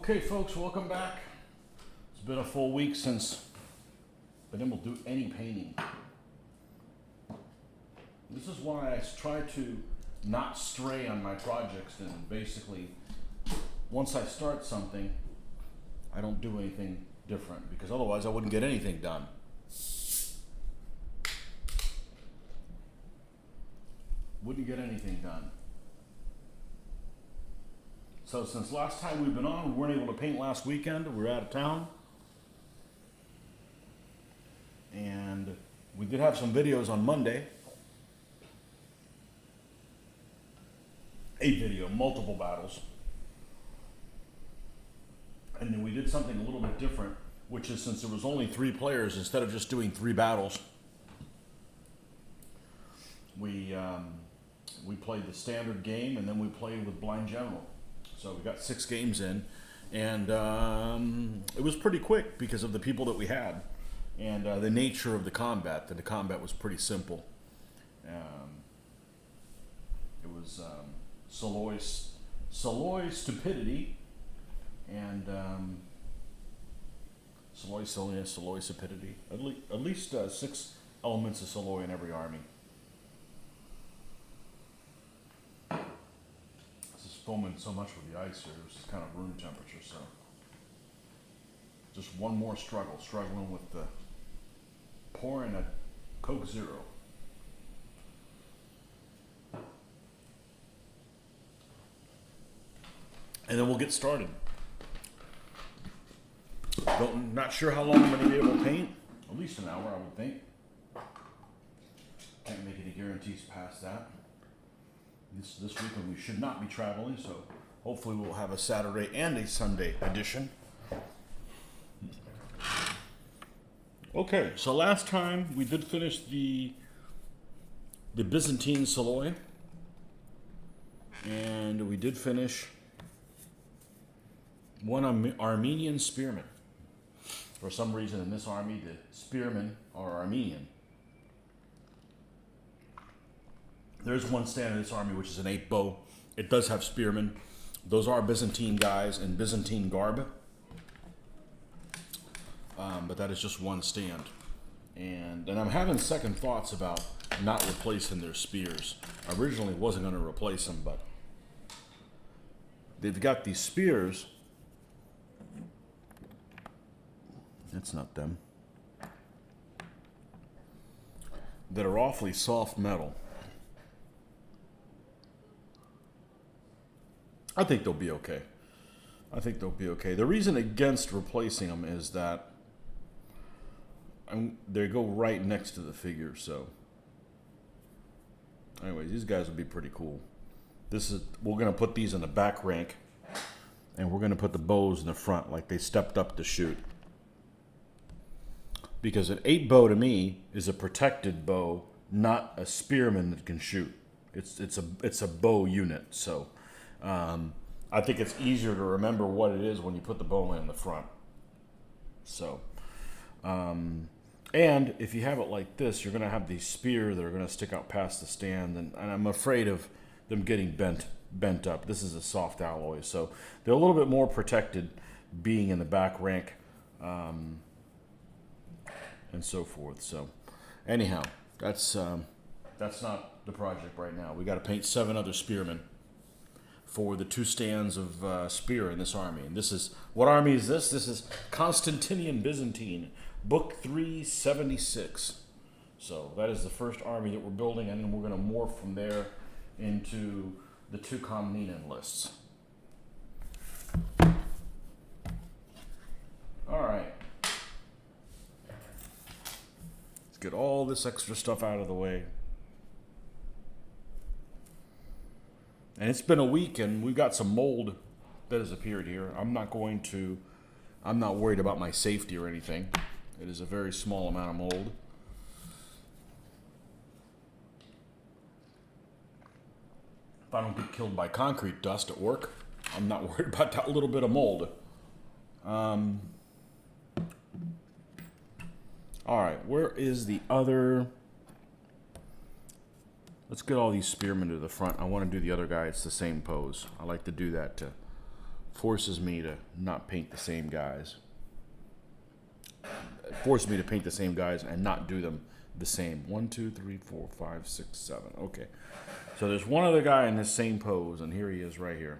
Okay, folks, welcome back. It's been a full week since I've been able to do any painting. This is why I try to not stray on my projects, and basically, once I start something, I don't do anything different, because otherwise I wouldn't get anything done. Wouldn't get anything done. So since last time we've been on, we weren't able to paint last weekend. We were out of town. And we did have some videos on Monday. A video, multiple battles. And then we did something a little bit different, which is, since there was only 3 players, instead of just doing 3 battles, we played the standard game, and then we played with blind general. So we got 6 games in, and it was pretty quick because of the people that we had and the nature of the combat. The combat was pretty simple. It was Soloi stupidity and Soloi stupidity. At least 6 elements of Soloi in every army. Foaming so much with the ice here, it was just kind of room temperature, so just one more struggling with the pouring a Coke Zero. And then we'll get started. Not sure how long I'm going to be able to paint. At least an hour, I would think. Can't make any guarantees past that. This weekend we should not be traveling, so hopefully we'll have a Saturday and a Sunday edition. Okay, so last time we did finish the Byzantine Soloi, and we did finish one Armenian spearman. For some reason in this army, the spearmen are Armenian. There's one stand in this army which is an 8 bow. It does have spearmen. Those are Byzantine guys in Byzantine garb. But that is just one stand. And I'm having second thoughts about not replacing their spears. I originally wasn't going to replace them, but they've got these spears. That's not them. That are awfully soft metal. I think they'll be okay. The reason against replacing them is that they go right next to the figure, so. Anyways, these guys will be pretty cool. We're going to put these in the back rank, and we're going to put the bows in the front, like they stepped up to shoot. Because an 8 bow to me is a protected bow, not a spearman that can shoot. It's a bow unit, so. I think it's easier to remember what it is when you put the bow in the front. So, and if you have it like this, you're going to have these spears that are going to stick out past the stand, and I'm afraid of them getting bent up. This is a soft alloy, so they're a little bit more protected being in the back rank, and so forth. So, anyhow, that's not the project right now. We got to paint 7 other spearmen for the 2 stands of spear in this army. And this is, what army is this? This is Constantinian Byzantine, Book 376. So that is the first army that we're building, and then we're going to morph from there into the 2 Komnenen lists. All right. Let's get all this extra stuff out of the way. And it's been a week, and we've got some mold that has appeared here. I'm not worried about my safety or anything. It is a very small amount of mold. If I don't get killed by concrete dust at work, I'm not worried about that little bit of mold. All right, where is the other? Let's get all these spearmen to the front. I want to do the other guy. It's the same pose. I like to do that to forces me to not paint the same guys. It forces me to paint the same guys and not do them the same. 1, 2, 3, 4, 5, 6, 7. Okay. So there's one other guy in this same pose, and here he is right here.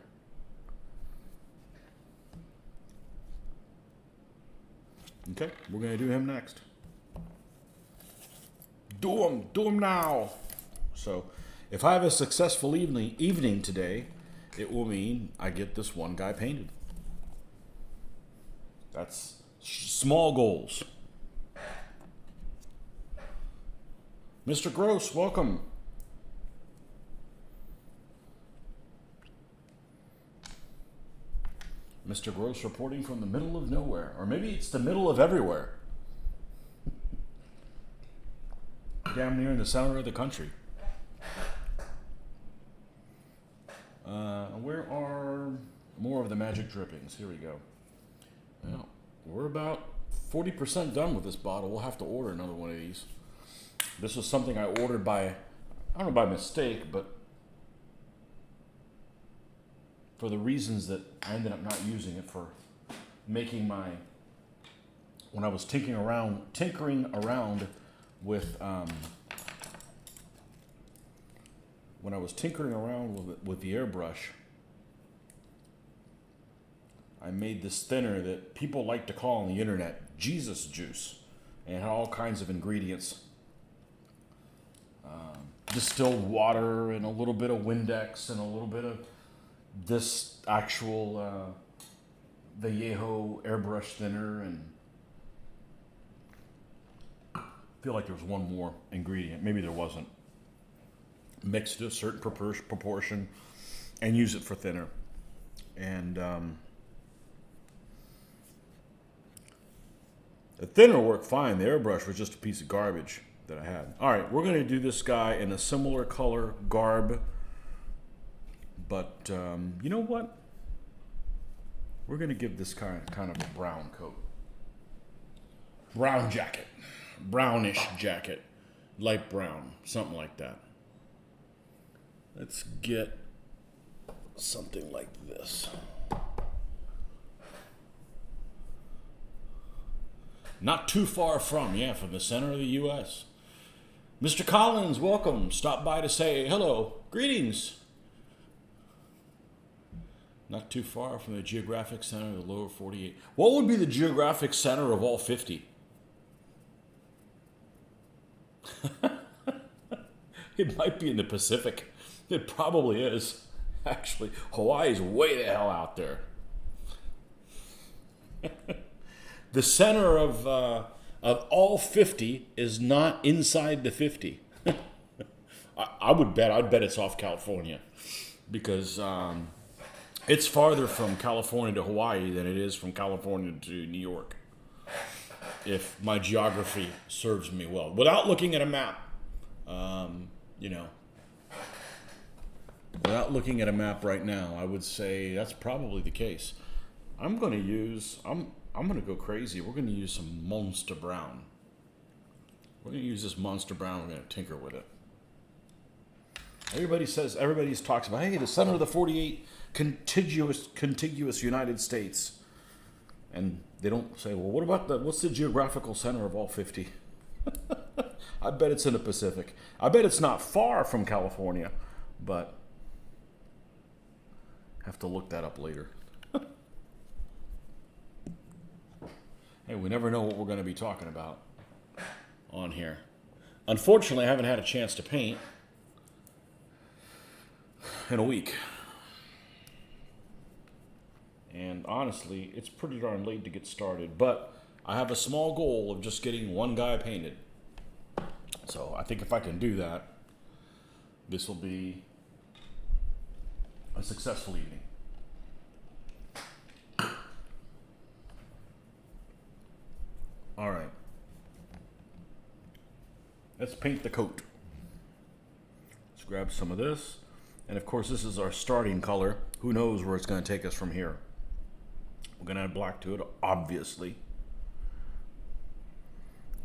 Okay, we're going to do him next. Do him now. So if I have a successful evening today, it will mean I get this one guy painted. That's small goals. Mr. Gross, welcome. Mr. Gross reporting from the middle of nowhere. Or maybe it's the middle of everywhere. Damn near in the center of the country. Where are more of the magic drippings? Here we go. Well, we're about 40% done with this bottle. We'll have to order another one of these. This was something I ordered by, I don't know by mistake, but for the reasons that I ended up not using it for making my, when I was tinkering around with the airbrush, I made this thinner that people like to call on the internet Jesus juice, and it had all kinds of ingredients. Distilled water and a little bit of Windex and a little bit of this actual Vallejo airbrush thinner, and I feel like there was one more ingredient. Maybe there wasn't. Mixed to a certain proportion and use it for thinner. And the thinner worked fine. The airbrush was just a piece of garbage that I had. All right, we're going to do this guy in a similar color garb. But you know what? We're going to give this kind of a brown coat. Brown jacket. Brownish jacket. Light brown. Something like that. Let's get something like this. Not too far from the center of the U.S. Mr. Collins, welcome. Stop by to say hello. Greetings. Not too far from the geographic center of the lower 48. What would be the geographic center of all 50? It might be in the Pacific. It probably is. Actually, Hawaii's way the hell out there. The center of all 50 is not inside the 50. I'd bet it's off California, because it's farther from California to Hawaii than it is from California to New York, if my geography serves me well. Without looking at a map, without looking at a map right now, I would say that's probably the case. I'm going to go crazy. We're going to use some Monster Brown. We're going to use this Monster Brown. We're going to tinker with it. Everybody talks about, hey, the center of the 48 contiguous United States. And they don't say, well, what's the geographical center of all 50? I bet it's in the Pacific. I bet it's not far from California, but have to look that up later. Hey, we never know what we're going to be talking about on here. Unfortunately, I haven't had a chance to paint in a week. And honestly, it's pretty darn late to get started. But I have a small goal of just getting one guy painted. So I think if I can do that, this will be a successful evening. All right. Let's paint the coat. Let's grab some of this. And of course, this is our starting color. Who knows where it's going to take us from here. We're going to add black to it, obviously.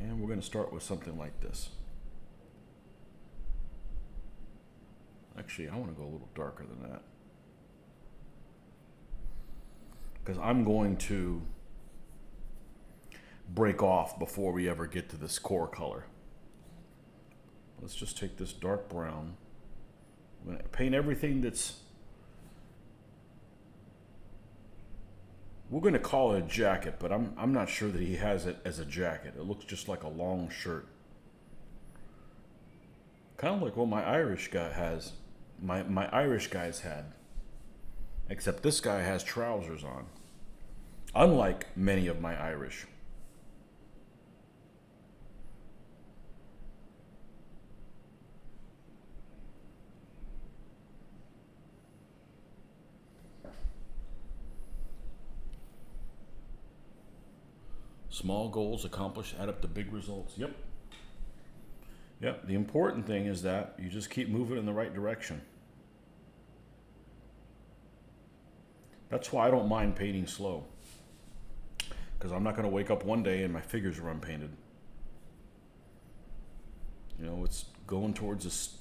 And we're going to start with something like this. Actually, I want to go a little darker than that. because I'm going to break off before we ever get to this core color. Let's just take this dark brown. I'm going to paint everything that's, we're going to call it a jacket, but I'm not sure that he has it as a jacket. It looks just like a long shirt. Kind of like what my Irish guy has, my Irish guys had. Except this guy has trousers on. Unlike many of my Irish. Small goals accomplished add up to big results. Yep. Yep. The important thing is that you just keep moving in the right direction. That's why I don't mind painting slow. Because I'm not going to wake up one day and my figures are unpainted. You know, it's going towards this.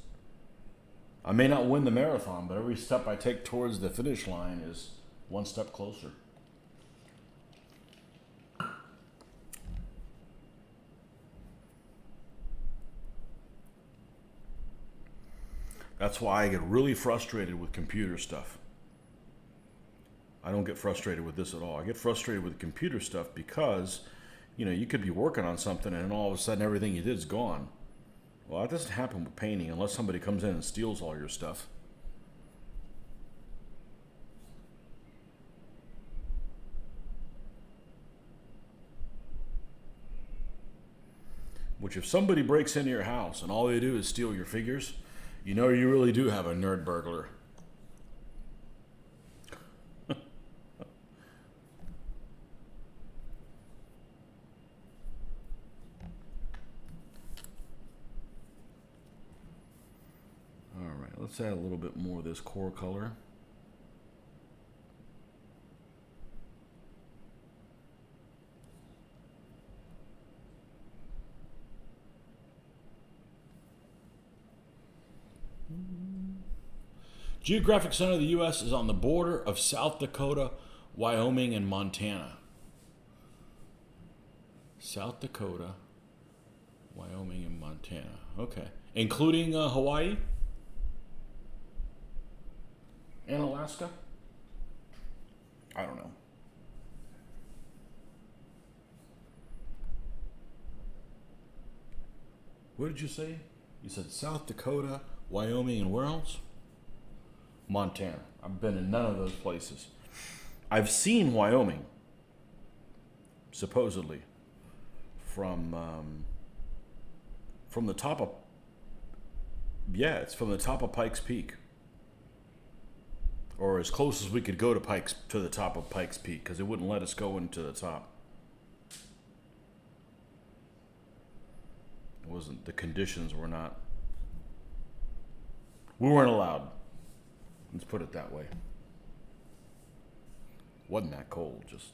I may not win the marathon, but every step I take towards the finish line is one step closer. That's why I get really frustrated with computer stuff. I don't get frustrated with this at all. I get frustrated with computer stuff because, you know, you could be working on something and then all of a sudden everything you did is gone. Well, that doesn't happen with painting unless somebody comes in and steals all your stuff. Which if somebody breaks into your house and all they do is steal your figures, you know you really do have a nerd burglar. Alright, let's add a little bit more of this core color. Geographic center of the U.S. is on the border of South Dakota, Wyoming, and Montana. South Dakota, Wyoming, and Montana. Okay. Including Hawaii? And Alaska? I don't know. What did you say? You said South Dakota, Wyoming, and where else? Montana. I've been in none of those places. I've seen Wyoming, supposedly, from the top of, yeah, it's from the top of Pikes Peak, or as close as we could go to the top of Pikes Peak, because it wouldn't let us go into the top. It wasn't, the conditions were not, we weren't allowed. Let's put it that way. Wasn't that cold, just.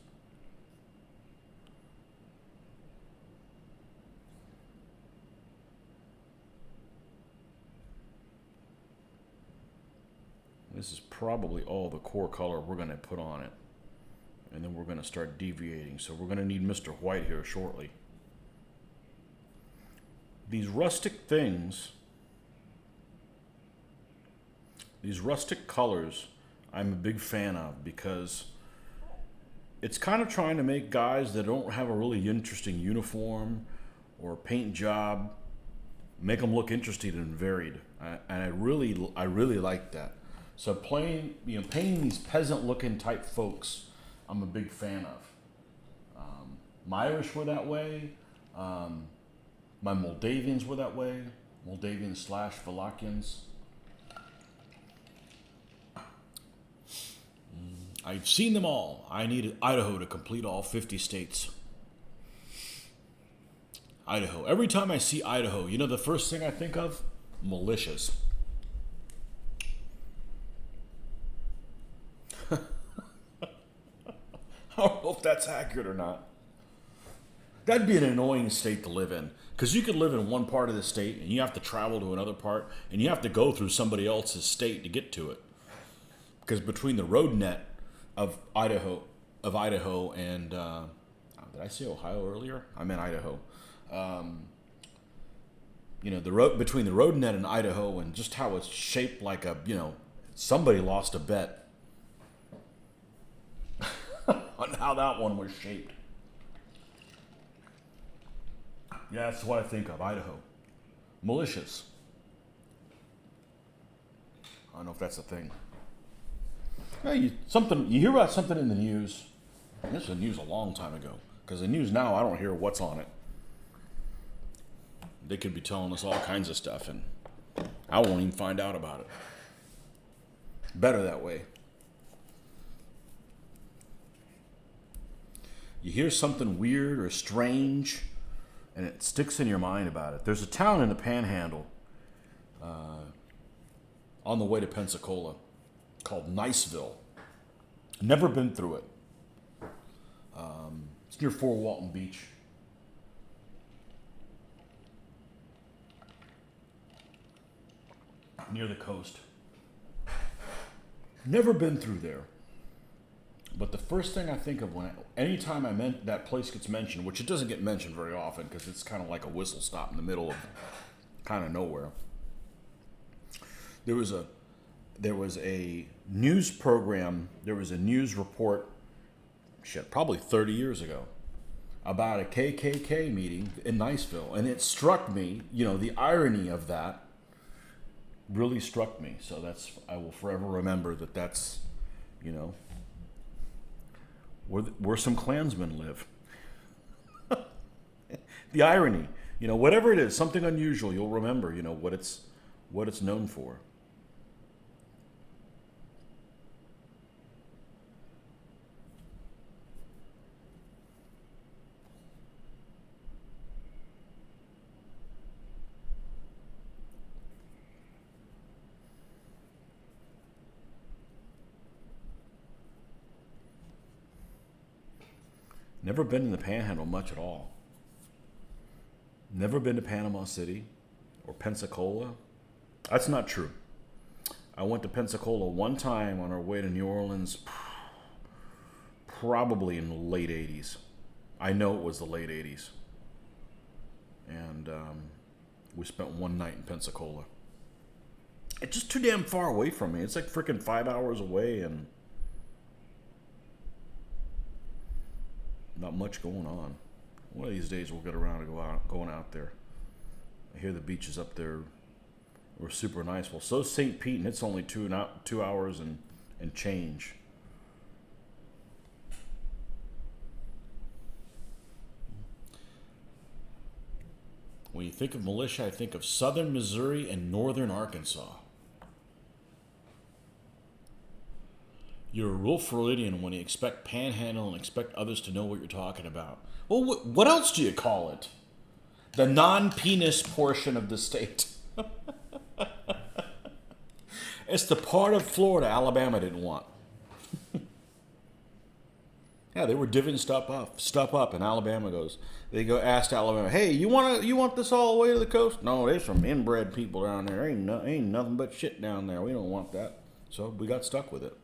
This is probably all the core color we're going to put on it. And then we're going to start deviating. So we're going to need Mr. White here shortly. These rustic things, these rustic colors, I'm a big fan of because it's kind of trying to make guys that don't have a really interesting uniform or paint job, make them look interesting and varied. And I really like that. So painting these peasant-looking type folks, I'm a big fan of. My Irish were that way. My Moldavians were that way. Moldavians / Wallachians. I've seen them all. I need Idaho to complete all 50 states. Idaho. Every time I see Idaho, you know the first thing I think of? Militias. I don't know if that's accurate or not. That'd be an annoying state to live in. Because you could live in one part of the state and you have to travel to another part and you have to go through somebody else's state to get to it. Because between the road net of Idaho of Idaho and did I say Ohio earlier? I meant Idaho. The road between the road net and Idaho, and just how it's shaped like a, somebody lost a bet on how that one was shaped. Yeah, that's what I think of, Idaho. Malicious. I don't know if that's a thing. Hey, you hear about something in the news. This was the news a long time ago. Because the news now, I don't hear what's on it. They could be telling us all kinds of stuff, and I won't even find out about it. Better that way. You hear something weird or strange, and it sticks in your mind about it. There's a town in the Panhandle on the way to Pensacola called Niceville. Never been through it. It's near Fort Walton Beach. Near the coast. Never been through there. But the first thing I think of anytime that place gets mentioned, which it doesn't get mentioned very often because it's kind of like a whistle stop in the middle of kind of nowhere. There was a news program, there was a news report, probably 30 years ago, about a KKK meeting in Niceville. And it struck me, the irony of that really struck me. So I will forever remember that's, where some Klansmen live. The irony, whatever it is, something unusual, you'll remember, what it's known for. Never been in the Panhandle much at all. Never been to Panama City or Pensacola. That's not true. I went to Pensacola one time on our way to New Orleans, probably in the late 80s. I know it was the late 80s. And we spent one night in Pensacola. It's just too damn far away from me. It's like freaking 5 hours away and not much going on. One of these days we'll get around to going out there. I hear the beaches up there were super nice. Well, so's St. Pete, and it's only 2 hours and change. When you think of militia, I think of southern Missouri and northern Arkansas. You're a real Freudian when you expect panhandle and expect others to know what you're talking about. Well, what else do you call it? The non-penis portion of the state. It's the part of Florida Alabama didn't want. Yeah, they were divvying stuff up, and Alabama asked Alabama, hey, you want this all the way to the coast? No, there's some inbred people down there. Ain't nothing but shit down there. We don't want that. So we got stuck with it.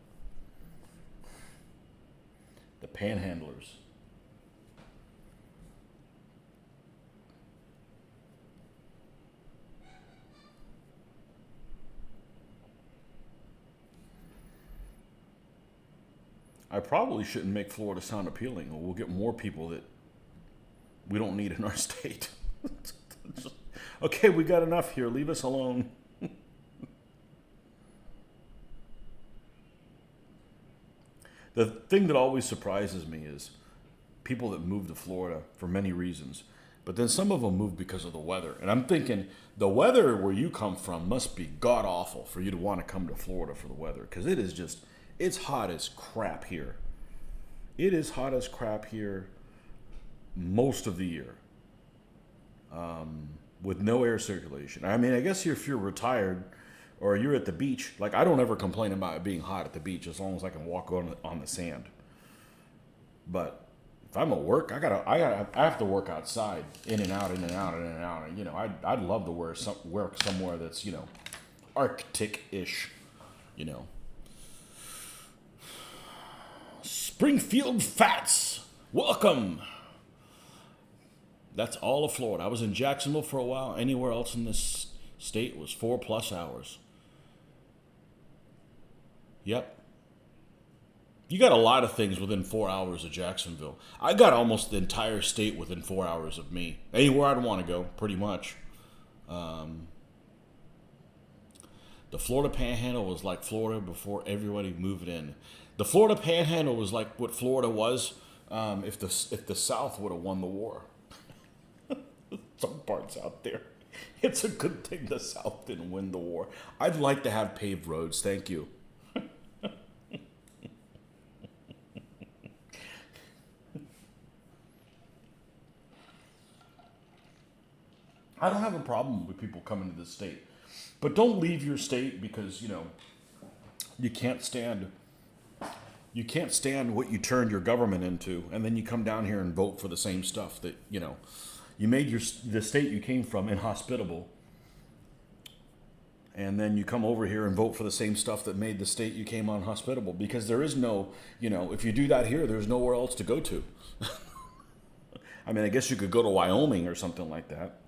The panhandlers. I probably shouldn't make Florida sound appealing, or we'll get more people that we don't need in our state. Okay, we got enough here. Leave us alone. The thing that always surprises me is people that move to Florida for many reasons, but then some of them move because of the weather. And I'm thinking the weather where you come from must be god awful for you to want to come to Florida for the weather, because it's hot as crap here. It is hot as crap here most of the year, with no air circulation. I mean, I guess if you're retired or you're at the beach, like I don't ever complain about it being hot at the beach as long as I can walk on the sand. But if I'm at work, I have to work outside, in and out. And, I'd love to work somewhere that's, Arctic-ish, Springfield Fats. Welcome. That's all of Florida. I was in Jacksonville for a while. Anywhere else in this state was 4+ hours. Yep. You got a lot of things within 4 hours of Jacksonville. I got almost the entire state within 4 hours of me. Anywhere I'd want to go, pretty much. The Florida Panhandle was like Florida before everybody moved in. The Florida Panhandle was like what Florida was if the South would have won the war. Some parts out there. It's a good thing the South didn't win the war. I'd like to have paved roads. Thank you. I don't have a problem with people coming to this state. But don't leave your state because, you can't stand what you turned your government into, and then you come down here and vote for the same stuff that, you made the state you came from inhospitable. And then you come over here and vote for the same stuff that made the state you came on hospitable, because there is no, if you do that here, there's nowhere else to go to. I mean, I guess you could go to Wyoming or something like that.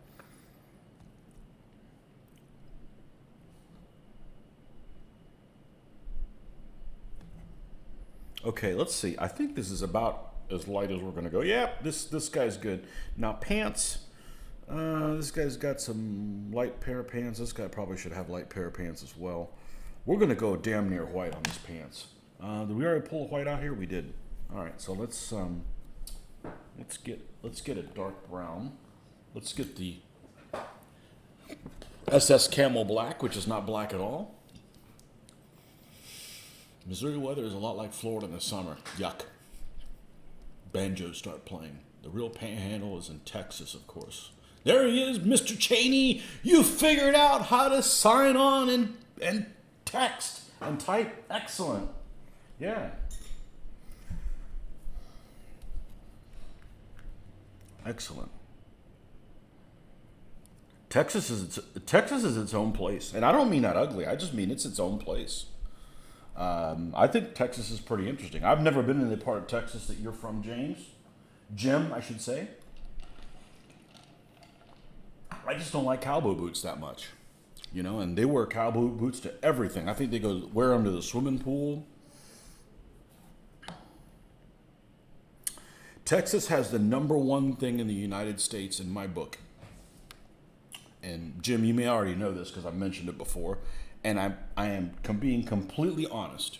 Okay, let's see. I think this is about as light as we're going to go. Yeah, this guy's good. Now, pants. This guy's got some light pair of pants. This guy probably should have light pair of pants as well. We're going to go damn near white on these pants. Did we already pull white out here? We did. All right, so let's get a dark brown. Let's get the SS Camel Black, which is not black at all. Missouri weather is a lot like Florida in the summer. Yuck. Banjos start playing. The real panhandle is in Texas, of course. There he is, Mr. Cheney. You figured out how to sign on and text and type. Excellent. Yeah. Excellent. Texas is its own place. And I don't mean that ugly. I just mean it's its own place. I think Texas is pretty interesting. I've never been in the part of Texas that you're from, Jim, I should say. I just don't like cowboy boots that much, and they wear cowboy boots to everything. I think they wear them to the swimming pool. Texas has the #1 thing in the United States in my book. And Jim, you may already know this because I've mentioned it before. And I am being completely honest.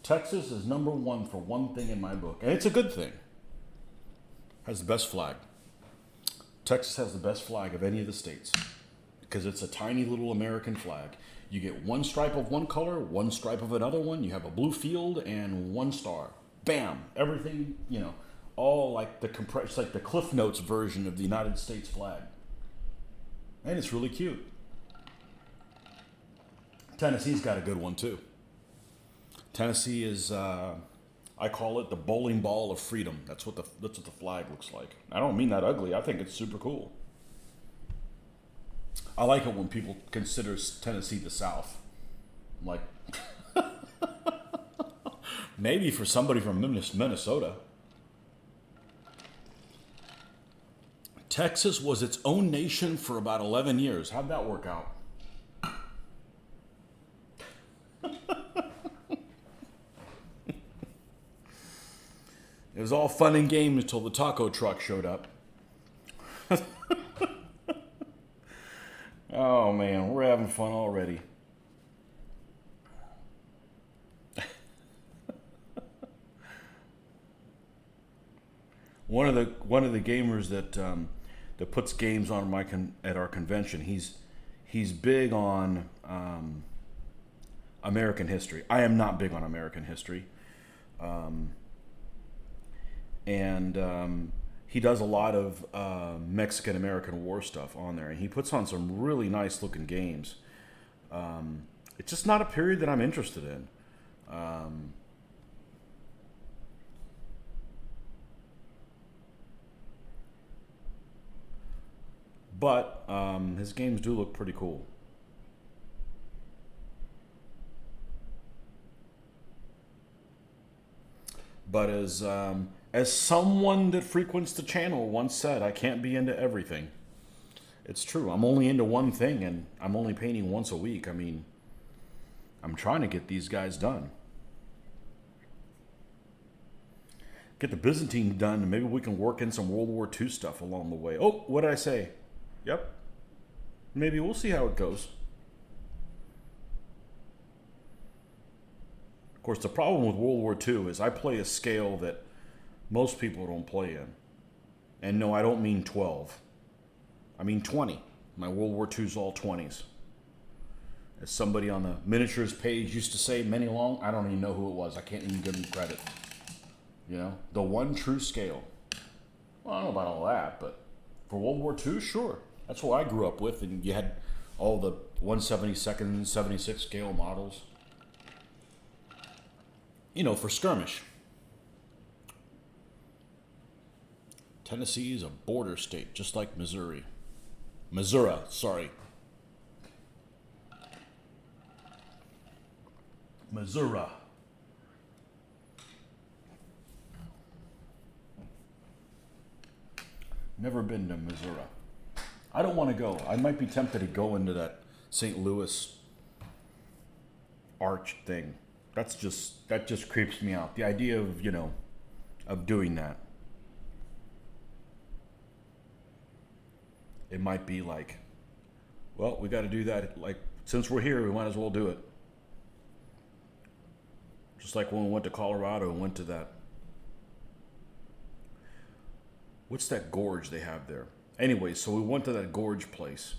Texas is #1 for one thing in my book. And it's a good thing. Has the best flag. Texas has the best flag of any of the states. Because it's a tiny little American flag. You get one stripe of one color, one stripe of another one. You have a blue field and one star. Bam. Everything, all like it's like the Cliff Notes version of the United States flag. And it's really cute. Tennessee's got a good one too. Tennessee is, I call it the bowling ball of freedom. That's what the flag looks like. I don't mean that ugly. I think it's super cool. I like it when people consider Tennessee the South. Like, maybe for somebody from Minnesota. Texas was its own nation for about 11 years. How'd that work out? It was all fun and games until the taco truck showed up. Oh man, we're having fun already. One of the gamers that puts games on at our convention, he's big on American history. I am not big on American history. And he does a lot of Mexican-American War stuff on there. And he puts on some really nice-looking games. It's just not a period that I'm interested in. But his games do look pretty cool. But as someone that frequents the channel once said, I can't be into everything. It's true. I'm only into one thing, and I'm only painting once a week. I mean, I'm trying to get these guys done. Get the Byzantines done, and maybe we can work in some World War II stuff along the way. Oh, what did I say? Yep. Maybe we'll see how it goes. Of course, the problem with World War II is I play a scale that most people don't play in. And no, I don't mean 12. I mean 20. My World War II is all 20s. As somebody on the miniatures page used to say, many long, I don't even know who it was. I can't even give him credit. You know, the one true scale. Well, I don't know about all that, but for World War II, sure. That's what I grew up with, and you had all the 1/72, 76 scale models. You know, for skirmish. Tennessee is a border state, just like Missouri. Missouri, sorry. Missouri. Never been to Missouri. I don't want to go. I might be tempted to go into that St. Louis arch thing. That just creeps me out. The idea of, you know, of doing that. It might be like, well, we got to do that. Like, since we're here, we might as well do it. Just like when we went to Colorado and went to that. What's that gorge they have there? Anyway, so we went to that gorge place.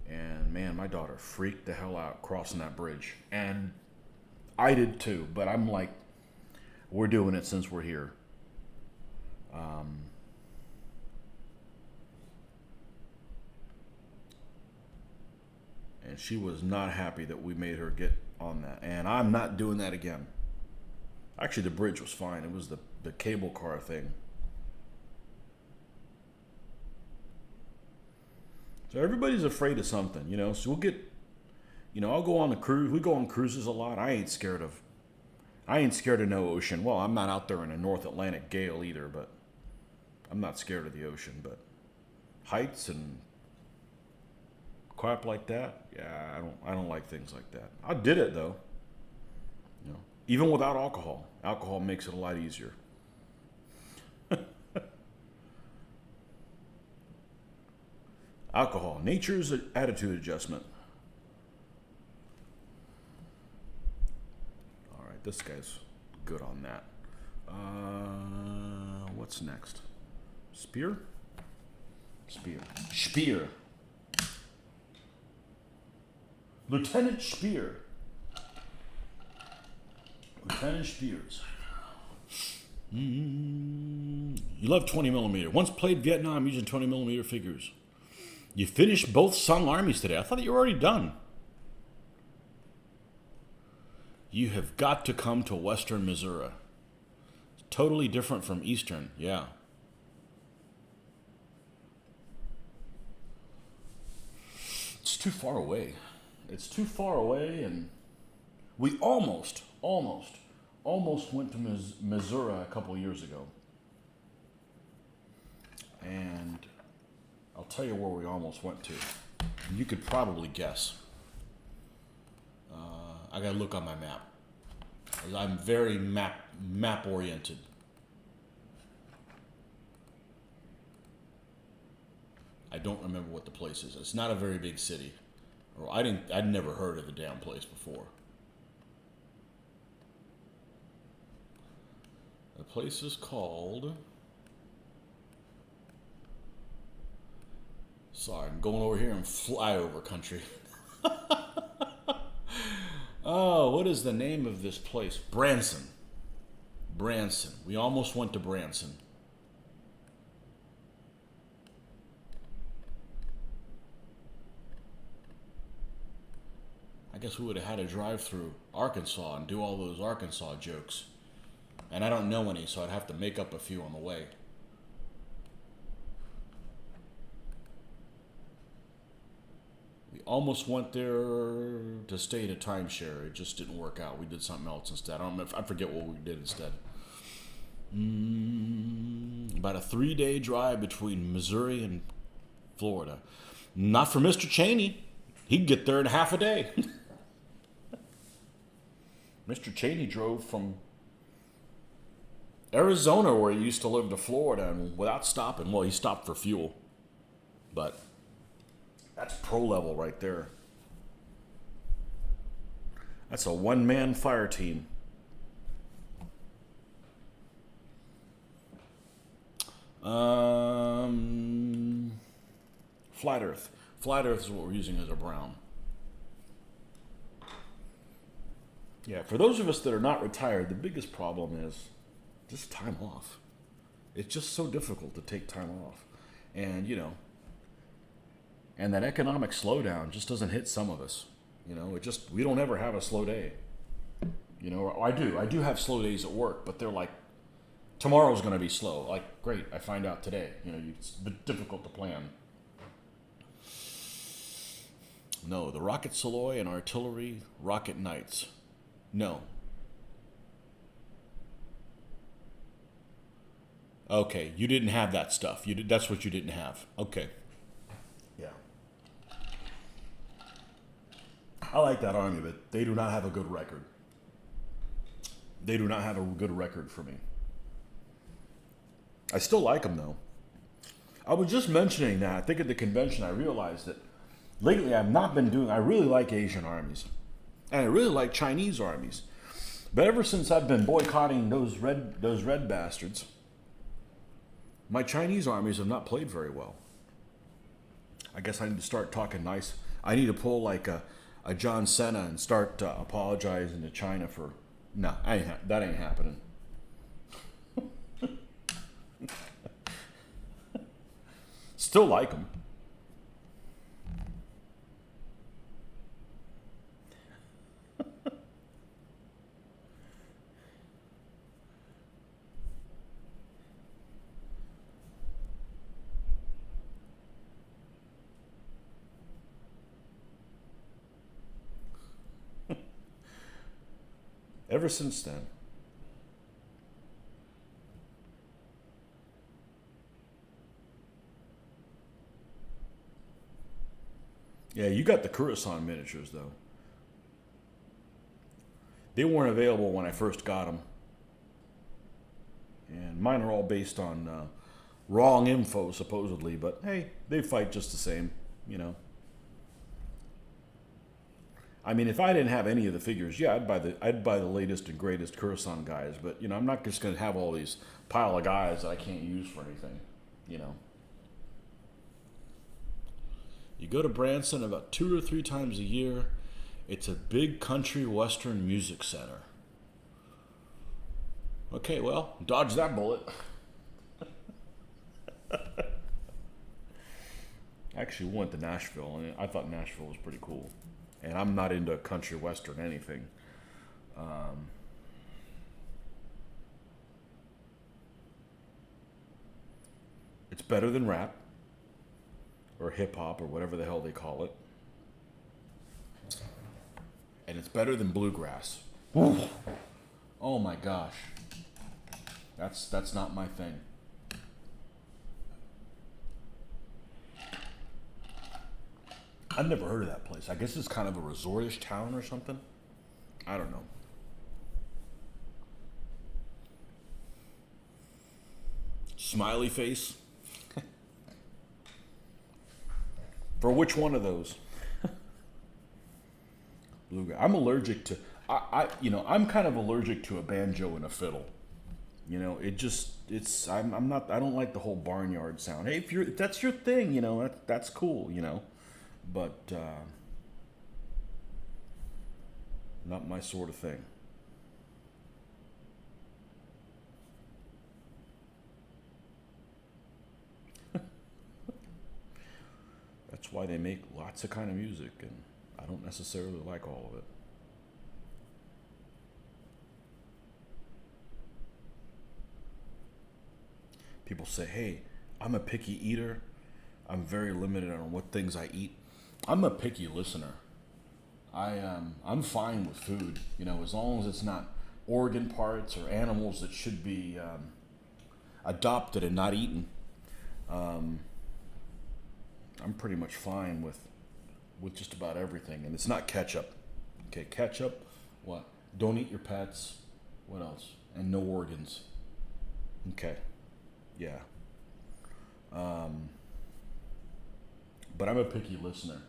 And man, my daughter freaked the hell out crossing that bridge. And I did too, but I'm like, we're doing it since we're here. And she was not happy that we made her get on that. And I'm not doing that again. Actually, the bridge was fine. It was the cable car thing. So everybody's afraid of something, you know. So we'll get, you know, I'll go on the cruise. We go on cruises a lot. I ain't scared of no ocean. Well, I'm not out there in a North Atlantic gale either, but I'm not scared of the ocean. But heights and crap like that, yeah, I don't like things like that. I did it though. You know, even without alcohol. Alcohol makes it a lot easier. Alcohol, nature's attitude adjustment. All right, this guy's good on that. What's next? Spear? Spear. Lieutenant Spear. Lieutenant Spears. You love 20 millimeter. Once played Vietnam using 20 millimeter figures. You finished both Sung armies today. I thought you were already done. You have got to come to Western Missouri. It's totally different from Eastern. Yeah. It's too far away. It's too far away, and we almost went to Missouri a couple of years ago. And I'll tell you where we almost went to. You could probably guess. I gotta look on my map. I'm very map oriented. I don't remember what the place is. It's not a very big city. Or I'd never heard of the damn place before. The place is called... Sorry, I'm going over here in flyover country. Oh, what is the name of this place? Branson. We almost went to Branson. I guess we would have had to drive through Arkansas and do all those Arkansas jokes. And I don't know any, so I'd have to make up a few on the way. We almost went there to stay at a timeshare. It just didn't work out. We did something else instead. I forget what we did instead. About a 3-day drive between Missouri and Florida. Not for Mr. Cheney. He'd get there in half a day. Mr. Cheney drove from Arizona, where he used to live, to Florida, and without stopping. Well, he stopped for fuel. But that's pro level right there. That's a one-man fire team. Flat Earth. Flat Earth is what we're using as a brown. Yeah, for those of us that are not retired, the biggest problem is just time off. It's just so difficult to take time off. And, and that economic slowdown just doesn't hit some of us. We don't ever have a slow day. I do have slow days at work, but they're like, tomorrow's going to be slow. Like, great, I find out today. It's a bit difficult to plan. No, the rocket Saloy and artillery rocket knights. No. Okay, you didn't have that stuff. That's what you didn't have. Okay. Yeah. I like that army, but they do not have a good record. They do not have a good record for me. I still like them, though. I was just mentioning that. I think at the convention I realized that lately I really like Asian armies. And I really like Chinese armies. But ever since I've been boycotting those red bastards, my Chinese armies have not played very well. I guess I need to start talking nice. I need to pull like a John Cena and start apologizing to China for... No, that ain't happening. Still like them. Ever since then. Yeah, you got the Coruscant miniatures, though. They weren't available when I first got them. And mine are all based on wrong info, supposedly. But hey, they fight just the same, I mean, if I didn't have any of the figures, yeah, I'd buy the latest and greatest Coruscant guys. But I'm not just going to have all these pile of guys that I can't use for anything. You go to Branson about 2 or 3 times a year. It's a big country western music center. Okay, well, dodge that bullet. I actually went to Nashville, and I thought Nashville was pretty cool. And I'm not into country western anything. It's better than rap or hip hop or whatever the hell they call it. And it's better than bluegrass. Oh my gosh. That's not my thing. I've never heard of that place. I guess it's kind of a resortish town or something. I don't know. Smiley face. For which one of those? Bluegrass. I'm allergic to. I'm kind of allergic to a banjo and a fiddle. I'm not. I don't like the whole barnyard sound. Hey, if that's your thing, that's cool. But not my sort of thing. That's why they make lots of kind of music, and I don't necessarily like all of it. People say, hey, I'm a picky eater. I'm very limited on what things I eat. I'm a picky listener. I'm fine with food, as long as it's not organ parts or animals that should be adopted and not eaten. I'm pretty much fine with just about everything, and it's not ketchup. Okay, ketchup. What? Don't eat your pets. What else? And no organs. Okay. Yeah. But I'm a picky listener.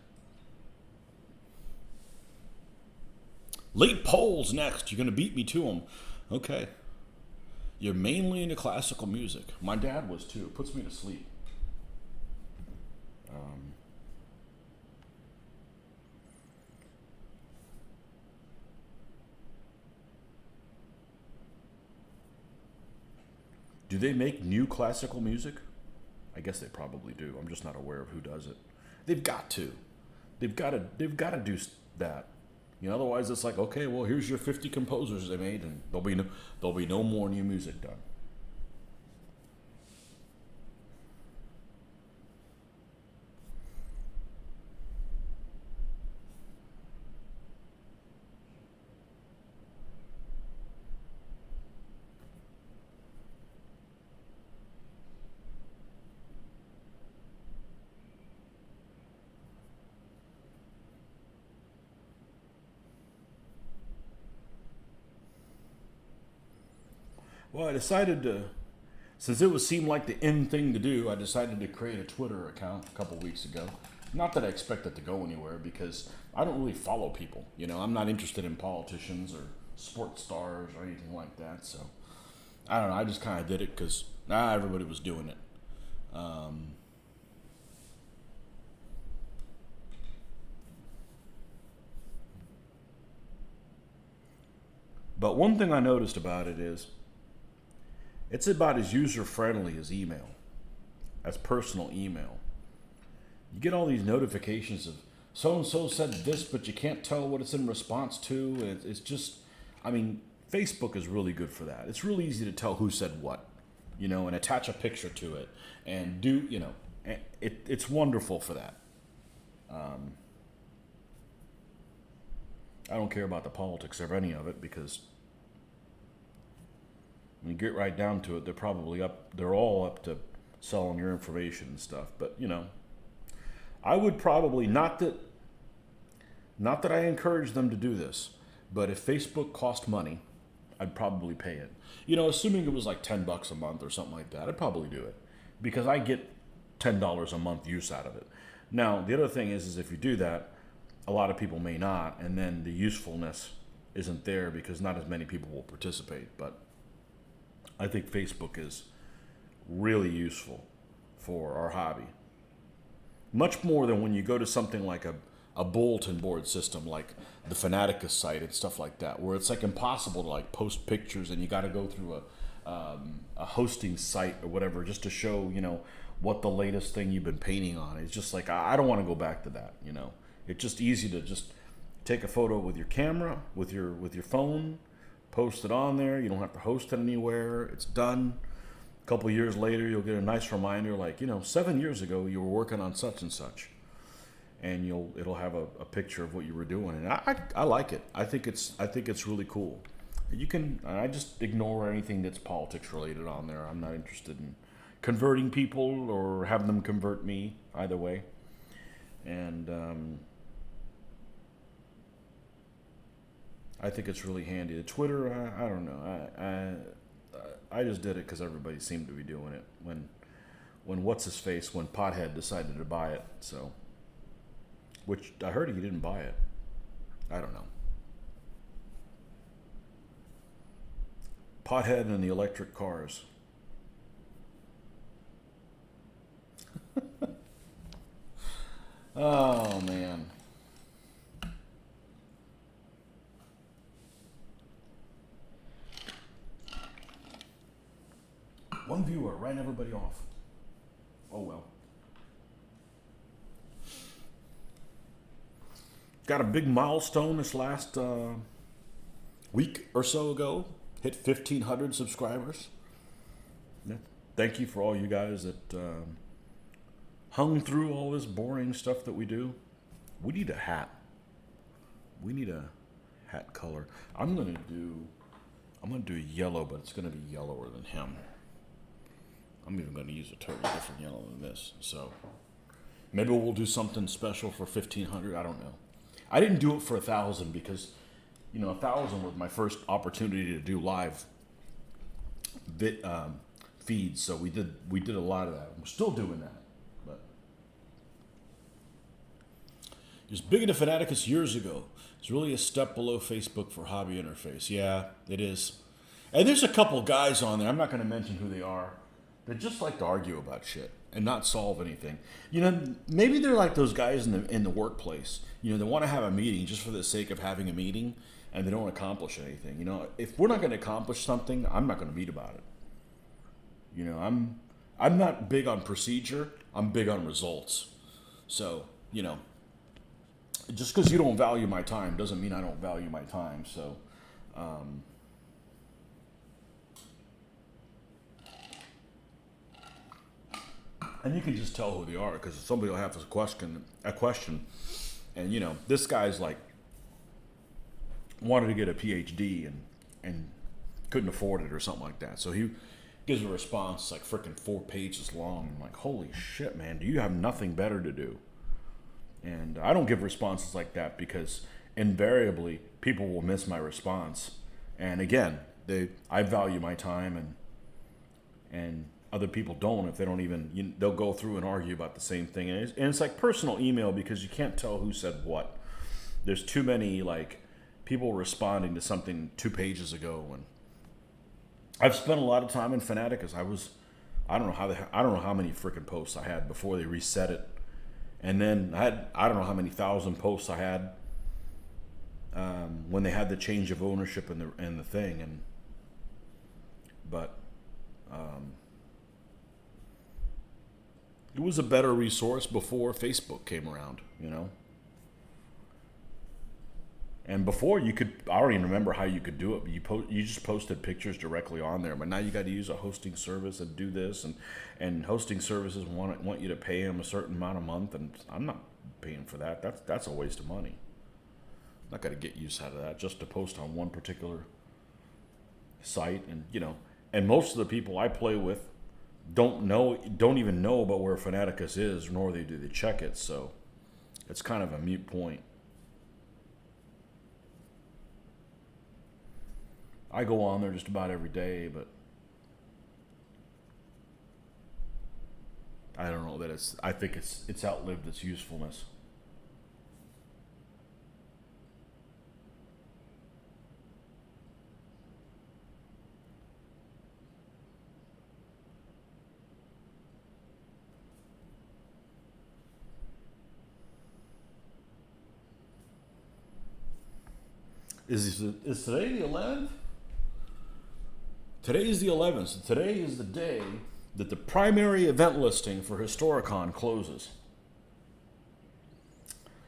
Late polls next. You're gonna beat me to them. Okay. You're mainly into classical music. My dad was too. It puts me to sleep. Do they make new classical music? I guess they probably do. I'm just not aware of who does it. They've got to. They've got to do that. You know, otherwise it's like, okay, well, here's your 50 composers they made, and there'll be no more new music done. Well, I decided to, since it seemed like the in thing to do, I decided to create a Twitter account a couple weeks ago. Not that I expect it to go anywhere, because I don't really follow people. You know, I'm not interested in politicians or sports stars or anything like that. So I don't know. I just kind of did it because everybody was doing it. Um, but one thing I noticed about it is it's about as user friendly as email, as personal email. You get all these notifications of so and so said this, but you can't tell what it's in response to. It's just, I mean, Facebook is really good for that. It's really easy to tell who said what, you know, and attach a picture to it, and do, you know, it's wonderful for that. Um, I don't care about the politics of any of it, because when you get right down to it, they're all up to selling your information and stuff. But, you know, I would probably, not that I encourage them to do this, but if Facebook cost money, I'd probably pay it. You know, assuming it was like $10 a month or something like that, I'd probably do it, because I get $10 a month use out of it. Now, the other thing is if you do that, a lot of people may not, and then the usefulness isn't there because not as many people will participate. But I think Facebook is really useful for our hobby. Much more than when you go to something like a bulletin board system like the Fanaticus site and stuff like that, where it's like impossible to like post pictures, and you got to go through a hosting site or whatever just to show, you know, what the latest thing you've been painting on. It's just like, I don't want to go back to that, you know. It's just easy to just take a photo with your camera, with your phone, post it on there. You don't have to host it anywhere. It's done. A couple years later, you'll get a nice reminder, like, you know, 7 years ago you were working on such and such, and it'll have a picture of what you were doing, and I like it. I think it's really cool. I just ignore anything that's politics related on there. I'm not interested in converting people or having them convert me, either way. And I think it's really handy. The Twitter, I don't know. I just did it because everybody seemed to be doing it. When what's his face, when Pothead decided to buy it. So, which I heard he didn't buy it. I don't know. Pothead and the electric cars. Oh man. One viewer ran everybody off. Oh well. Got a big milestone this last week or so ago. Hit 1,500 subscribers. Yeah. Thank you for all you guys that hung through all this boring stuff that we do. We need a hat. We need a hat color. I'm gonna do yellow, but it's gonna be yellower than him. I'm even going to use a totally different yellow than this. So maybe we'll do something special for 1,500. I don't know. I didn't do it for 1,000 because, 1,000 was my first opportunity to do live feeds. So we did a lot of that. We're still doing that. But it was big into Fanaticus years ago. It's really a step below Facebook for hobby interface. Yeah, it is. And there's a couple guys on there, I'm not going to mention who they are, that just like to argue about shit and not solve anything. Maybe they're like those guys in the workplace. They want to have a meeting just for the sake of having a meeting, and they don't accomplish anything. If we're not going to accomplish something, I'm not going to meet about it. I'm not big on procedure. I'm big on results. So, just because you don't value my time doesn't mean I don't value my time. So, and you can just tell who they are because somebody will have a question, and this guy's like wanted to get a PhD and couldn't afford it or something like that. So he gives a response like freaking 4 pages long. I'm like, holy shit, man, do you have nothing better to do? And I don't give responses like that because invariably people will miss my response. And again, I value my time, and other people don't. If they don't even, they'll go through and argue about the same thing. And it's like personal email because you can't tell who said what. There's too many like people responding to something 2 pages ago. And I've spent a lot of time in Fanaticus. I don't know how many freaking posts I had before they reset it. And then I don't know how many thousand posts I had when they had the change of ownership and the thing. But it was a better resource before Facebook came around, And before I don't even remember how you could do it. But you just posted pictures directly on there. But now you got to use a hosting service and do this, and hosting services want you to pay them a certain amount a month, and I'm not paying for that. That's a waste of money. I'm not going to get use out of that just to post on one particular site, and most of the people I play with don't even know about where Fanaticus is, nor do they check it. So it's kind of a moot point. I go on there just about every day, but I don't know that I think it's outlived its usefulness. Is today the 11th? Today is the 11th. So today is the day that the primary event listing for Historicon closes.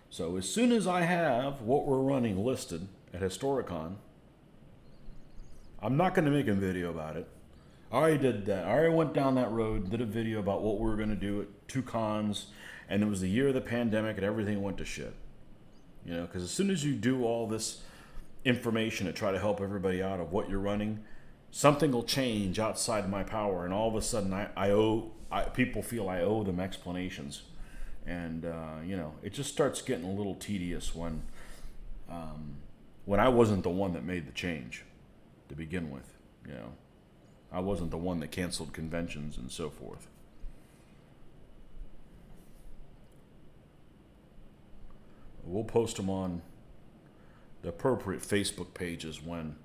So as soon as I have what we're running listed at Historicon, I'm not going to make a video about it. I already did that. I already went down that road, did a video about what we were going to do at 2 cons, and it was the year of the pandemic and everything went to shit. Because as soon as you do all this information to try to help everybody out of what you're running, something will change outside of my power, and all of a sudden people feel I owe them explanations, and it just starts getting a little tedious when I wasn't the one that made the change to begin with. I wasn't the one that canceled conventions and so forth. We'll post them on the appropriate Facebook pages when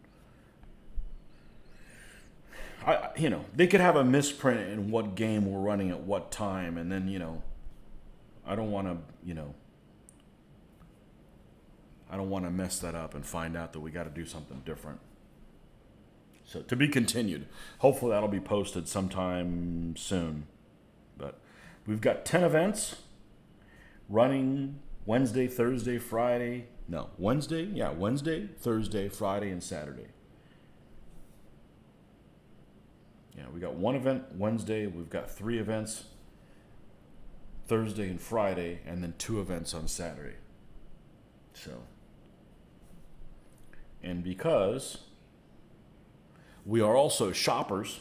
they could have a misprint in what game we're running at what time, and then I don't want to mess that up and find out that we got to do something different. So to be continued. Hopefully that'll be posted sometime soon. But we've got 10 events running Wednesday, Thursday, Friday. No, Wednesday, Thursday, Friday, and Saturday. Yeah, we got 1 event Wednesday. We've got 3 events Thursday and Friday, and then 2 events on Saturday. So, and because we are also shoppers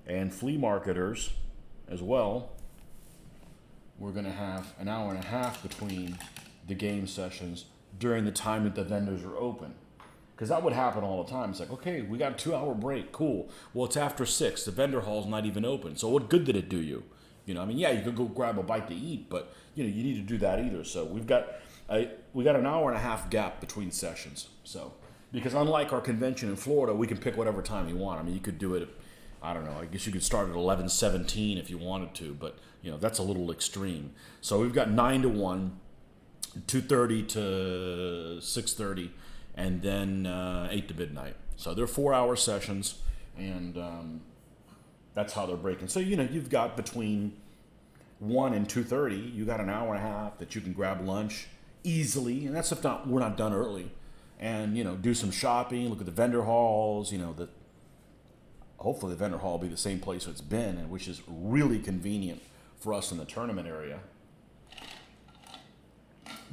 And flea marketers as well. We're going to have an hour and a half between the game sessions during the time that the vendors are open. Because that would happen all the time. It's like, okay, we got a 2-hour break, cool. Well, it's after 6. The vendor hall's not even open. So what good did it do you? You know, I mean, yeah, you could go grab a bite to eat, but you know, you need to do that either. So we got an hour and a half gap between sessions. So because unlike our convention in Florida, we can pick whatever time you want. I mean, you could do it. I don't know. I guess you could start at 11:17 if you wanted to, but you know, that's a little extreme. So we've got 9 to 1, 2:30 to 6:30. And then 8 to midnight. So they're 4-hour sessions, and that's how they're breaking. So, you know, you've got between 1 and 2:30, you got an hour and a half that you can grab lunch easily, and that's if not we're not done early. And, you know, do some shopping, look at the vendor halls, you know, hopefully the vendor hall will be the same place it's been, and which is really convenient for us in the tournament area.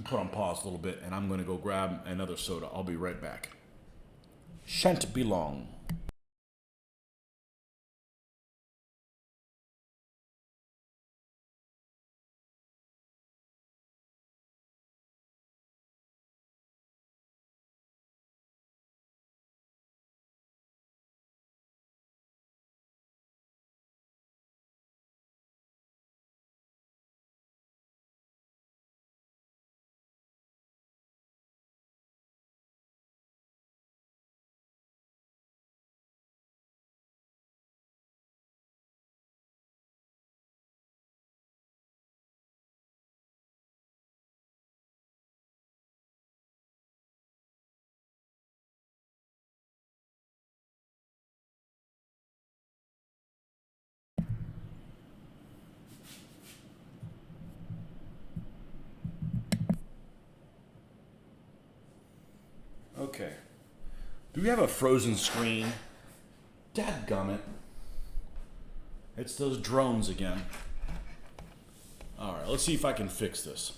Put on pause a little bit, and I'm going to go grab another soda. I'll be right back. Shan't be long. Okay. Do we have a frozen screen? Dadgummit. It's those drones again. Alright, let's see if I can fix this.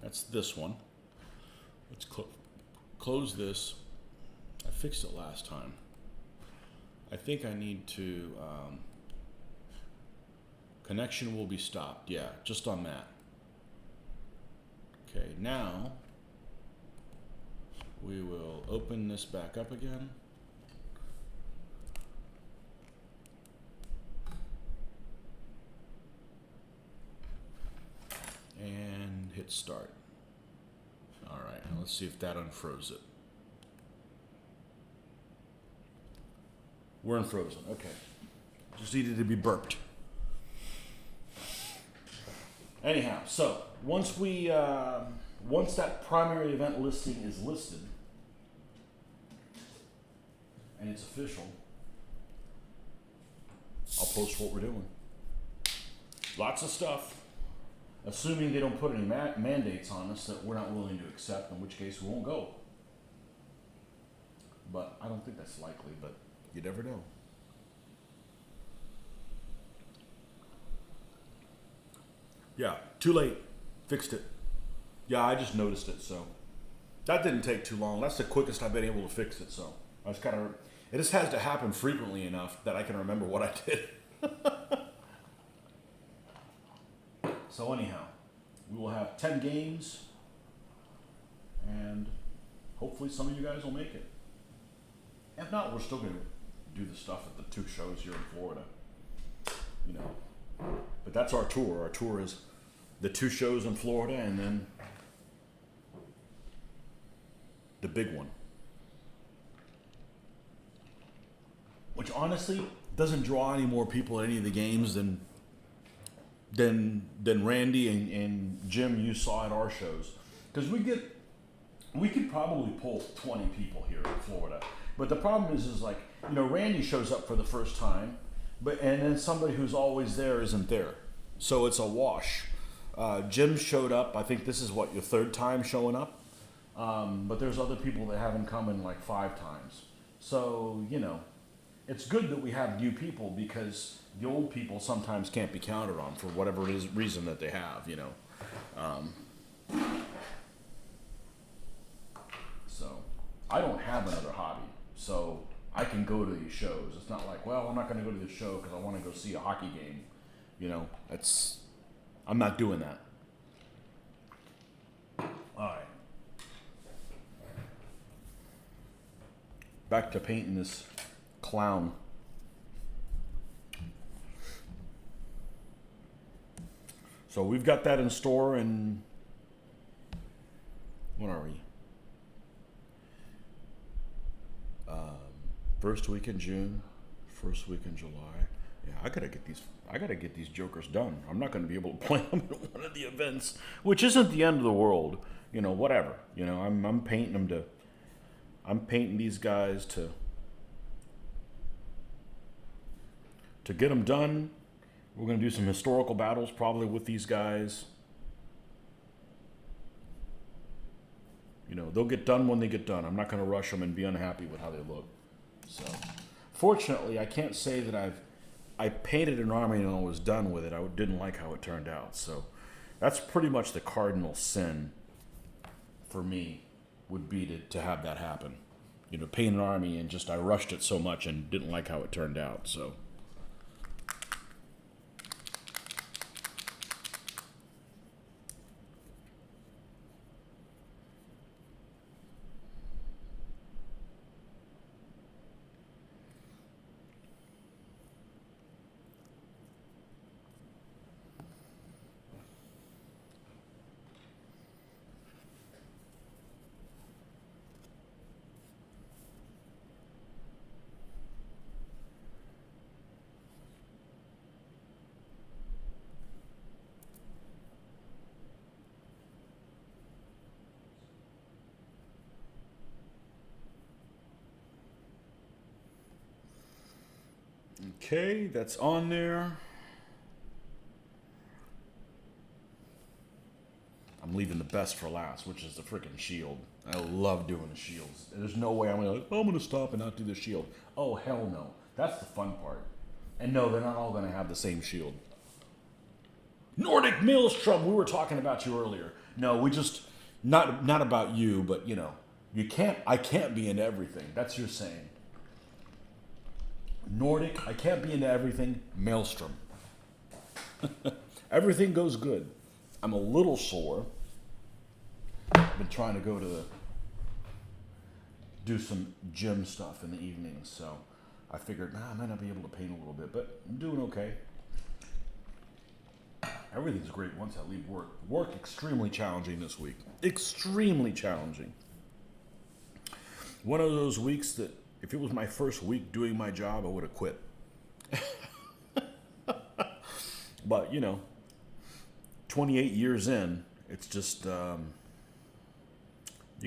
That's this one. Let's close this. I fixed it last time. I think I need to... connection will be stopped. Yeah, just on that. Okay, now we will open this back up again. And hit start. All right, now let's see if that unfroze it. We're unfrozen, okay. Just needed to be burped. Anyhow, so once that primary event listing is listed and it's official, I'll post what we're doing. Lots of stuff, assuming they don't put any mandates on us that we're not willing to accept, in which case we won't go. But I don't think that's likely, but you never know. Yeah, too late. Fixed it. Yeah, I just noticed it, so that didn't take too long. That's the quickest I've been able to fix it, so I was kind of, it just has to happen frequently enough that I can remember what I did. So anyhow, we will have 10 games, and hopefully some of you guys will make it. If not, we're still going to do the stuff at the 2 shows here in Florida, you know. But that's our tour. Our tour is the 2 shows in Florida and then the big one. Which honestly doesn't draw any more people at any of the games than Randy and Jim you saw at our shows. Because we could probably pull 20 people here in Florida. But the problem is like, you know, Randy shows up for the first time, and then somebody who's always there isn't there. So it's a wash. Jim showed up, I think this is what, your 3rd time showing up? But there's other people that haven't come in like 5 times. So, you know, it's good that we have new people because the old people sometimes can't be counted on for whatever it is, reason that they have, you know. So, I don't have another hobby. So I can go to these shows. It's not like, well, I'm not going to go to this show because I want to go see a hockey game. I'm not doing that. All right. Back to painting this clown. So we've got that in store, and when are we? First week in June, first week in July. Yeah, I gotta get these jokers done. I'm not gonna be able to play them at one of the events, which isn't the end of the world. Whatever. I'm painting these guys to get them done. We're gonna do some historical battles probably with these guys. They'll get done when they get done. I'm not gonna rush them and be unhappy with how they look. So, fortunately, I can't say that I painted an army and I was done with it. I didn't like how it turned out. So, that's pretty much the cardinal sin for me, would be to have that happen. Paint an army and I rushed it so much and didn't like how it turned out. So. Okay, that's on there. I'm leaving the best for last, which is the freaking shield. I love doing the shields. There's no way I'm going to stop and not do the shield. Oh, hell no. That's the fun part. And no, they're not all going to have the same shield. Nordic Maelstrom, we were talking about you earlier. No, we just, not about you, but I can't be into everything. That's your saying. Nordic, I can't be into everything. Maelstrom. Everything goes good. I'm a little sore. I've been trying to do some gym stuff in the evenings, so I figured, I might not be able to paint a little bit, but I'm doing okay. Everything's great once I leave work. Work extremely challenging this week. Extremely challenging. One of those weeks that if it was my first week doing my job, I would have quit. But, 28 years in, it's just, you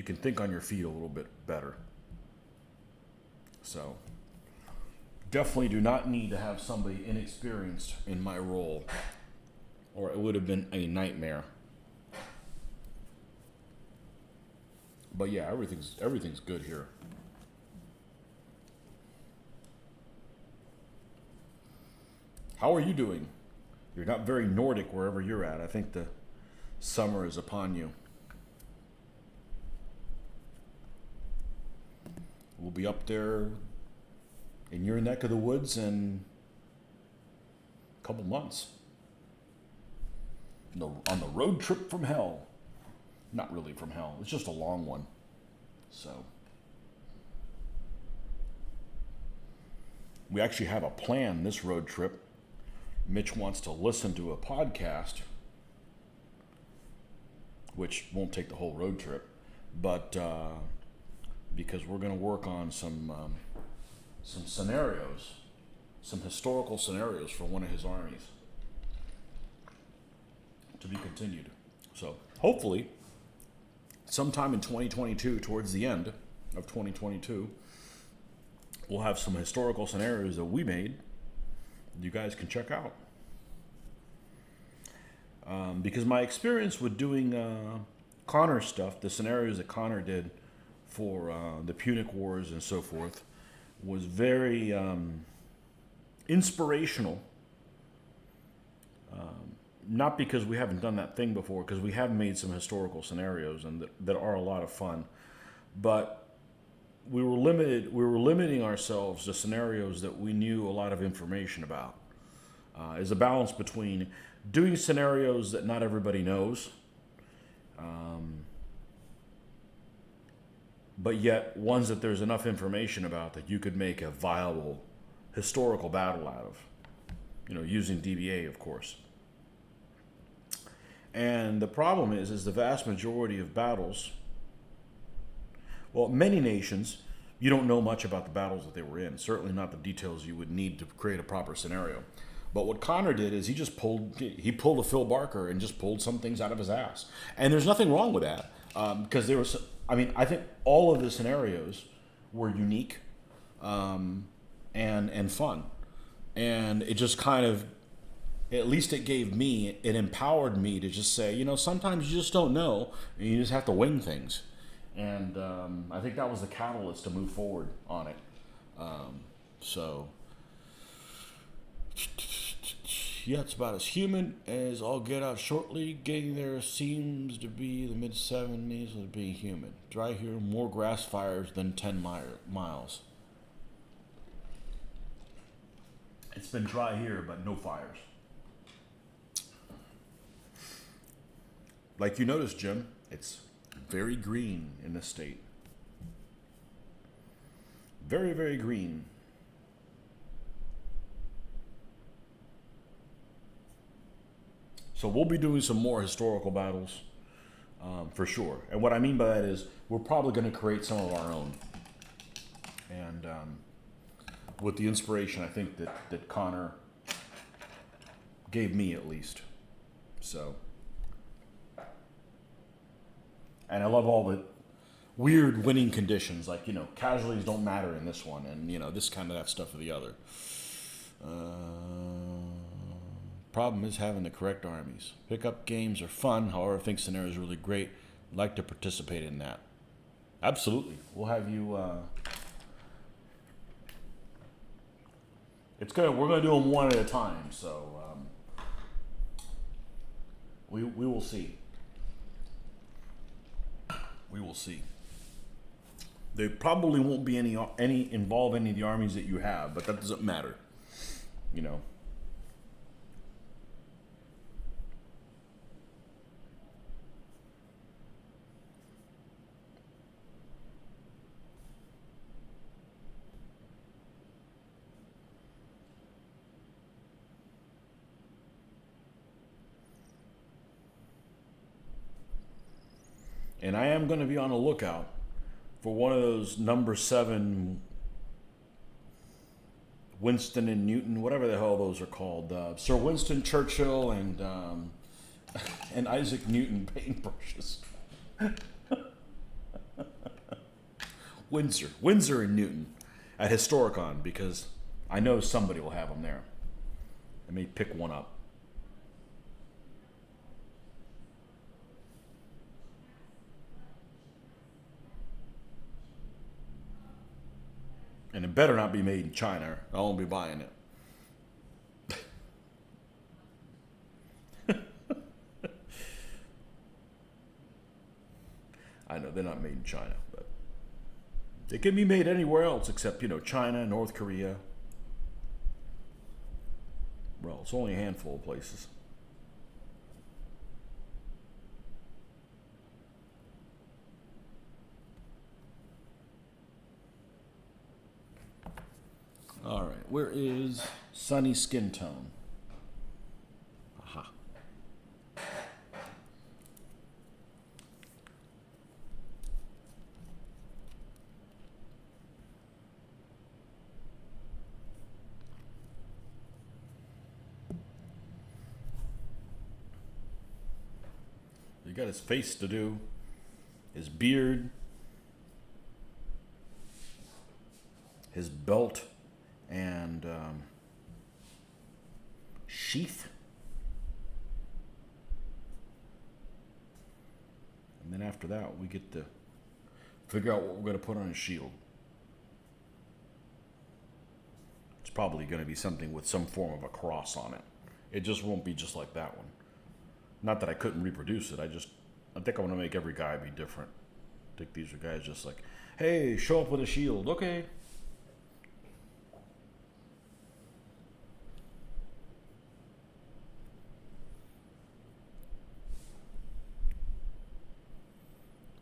can think on your feet a little bit better. So, definitely do not need to have somebody inexperienced in my role, or it would have been a nightmare. But yeah, everything's good here. How are you doing? You're not very Nordic wherever you're at. I think the summer is upon you. We'll be up there in your neck of the woods in a couple months. On the road trip from hell. Not really from hell. It's just a long one. So. We actually have a plan this road trip. Mitch wants to listen to a podcast, which won't take the whole road trip, but because we're going to work on some scenarios, some historical scenarios for one of his armies to be continued. So hopefully, sometime in 2022, towards the end of 2022, we'll have some historical scenarios that we made you guys can check out. Because my experience with doing Connor stuff, the scenarios that Connor did for the Punic Wars and so forth, was very inspirational. Not because we haven't done that thing before, because we have made some historical scenarios and that are a lot of fun, but we were limiting ourselves to scenarios that we knew a lot of information about. Is a balance between doing scenarios that not everybody knows, but yet ones that there's enough information about that you could make a viable historical battle out of, using DBA, of course. And the problem is the vast majority of battles, well, many nations, you don't know much about the battles that they were in. Certainly not the details you would need to create a proper scenario. But what Connor did is he pulled a Phil Barker and just pulled some things out of his ass. And there's nothing wrong with that, because I think all of the scenarios were unique and fun. And it just kind of, at least it empowered me to just say, sometimes you just don't know, and you just have to wing things. And I think that was the catalyst to move forward on it. Yeah, it's about as human as I'll get out shortly. Getting there seems to be the mid-70s of being human. Dry here, more grass fires than 10 miles. It's been dry here, but no fires. Like you noticed, Jim, it's very green in this state. Very, very green. So we'll be doing some more historical battles, for sure. And what I mean by that is we're probably going to create some of our own. And with the inspiration, I think, that Connor gave me, at least. So. And I love all the weird winning conditions, like, casualties don't matter in this one, and, this kind of that stuff or the other. Problem is having the correct armies. Pickup games are fun, however, I think scenario is really great. I'd like to participate in that. Absolutely. We'll have you, we're gonna do them one at a time, so, we will see. We will see. They probably won't be any involve any of the armies that you have, but that doesn't matter. And I am going to be on the lookout for one of those number 7 Winston and Newton, whatever the hell those are called, Sir Winston Churchill and Isaac Newton paintbrushes. Windsor and Newton at Historicon, because I know somebody will have them there. I may pick one up. And it better not be made in China. I won't be buying it. I know they're not made in China, but they can be made anywhere else except, China, North Korea. Well, it's only a handful of places. All right, where is Sunny Skin Tone? Aha. You got his face to do, his beard, his belt, and sheath. And then after that, we get to figure out what we're going to put on his shield. It's probably going to be something with some form of a cross on it. It just won't be just like that one. Not that I couldn't reproduce it. I think I want to make every guy be different. I think these are guys just like, Hey, show up with a shield. Okay.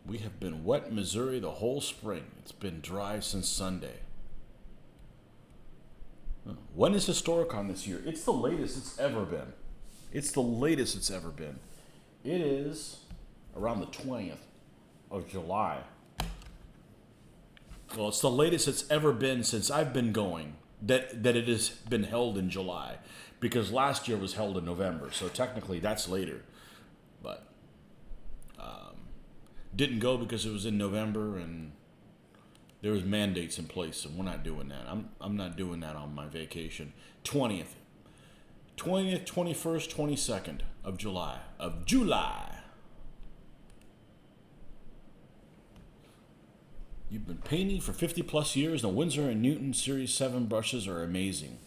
We have been wet in Missouri the whole spring. It's been dry since Sunday. When is Historicon this year? It's the latest it's ever been. It's the latest it's ever been. It is around the 20th of July. Well, it's the latest it's ever been since I've been going that it has been held in July. Because last year was held in November, so technically that's later. But didn't go because it was in November and there was mandates in place, and we're not doing that. I'm not doing that on my vacation. 20th, 21st, 22nd of July. You've been painting for 50 plus years. The Winsor & Newton Series 7 brushes are amazing.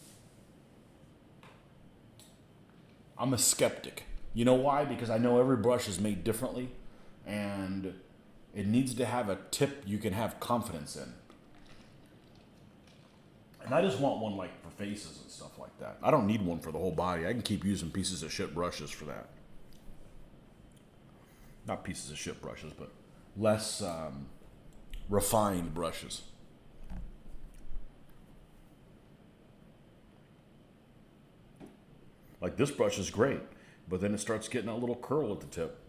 I'm a skeptic. You know why? Because I know every brush is made differently, and it needs to have a tip you can have confidence in. And I just want one like for faces and stuff like that. I don't need one for the whole body. I can keep using pieces of shit brushes for that. Not pieces of shit brushes, but less refined brushes. Like this brush is great, but then it starts getting a little curl at the tip.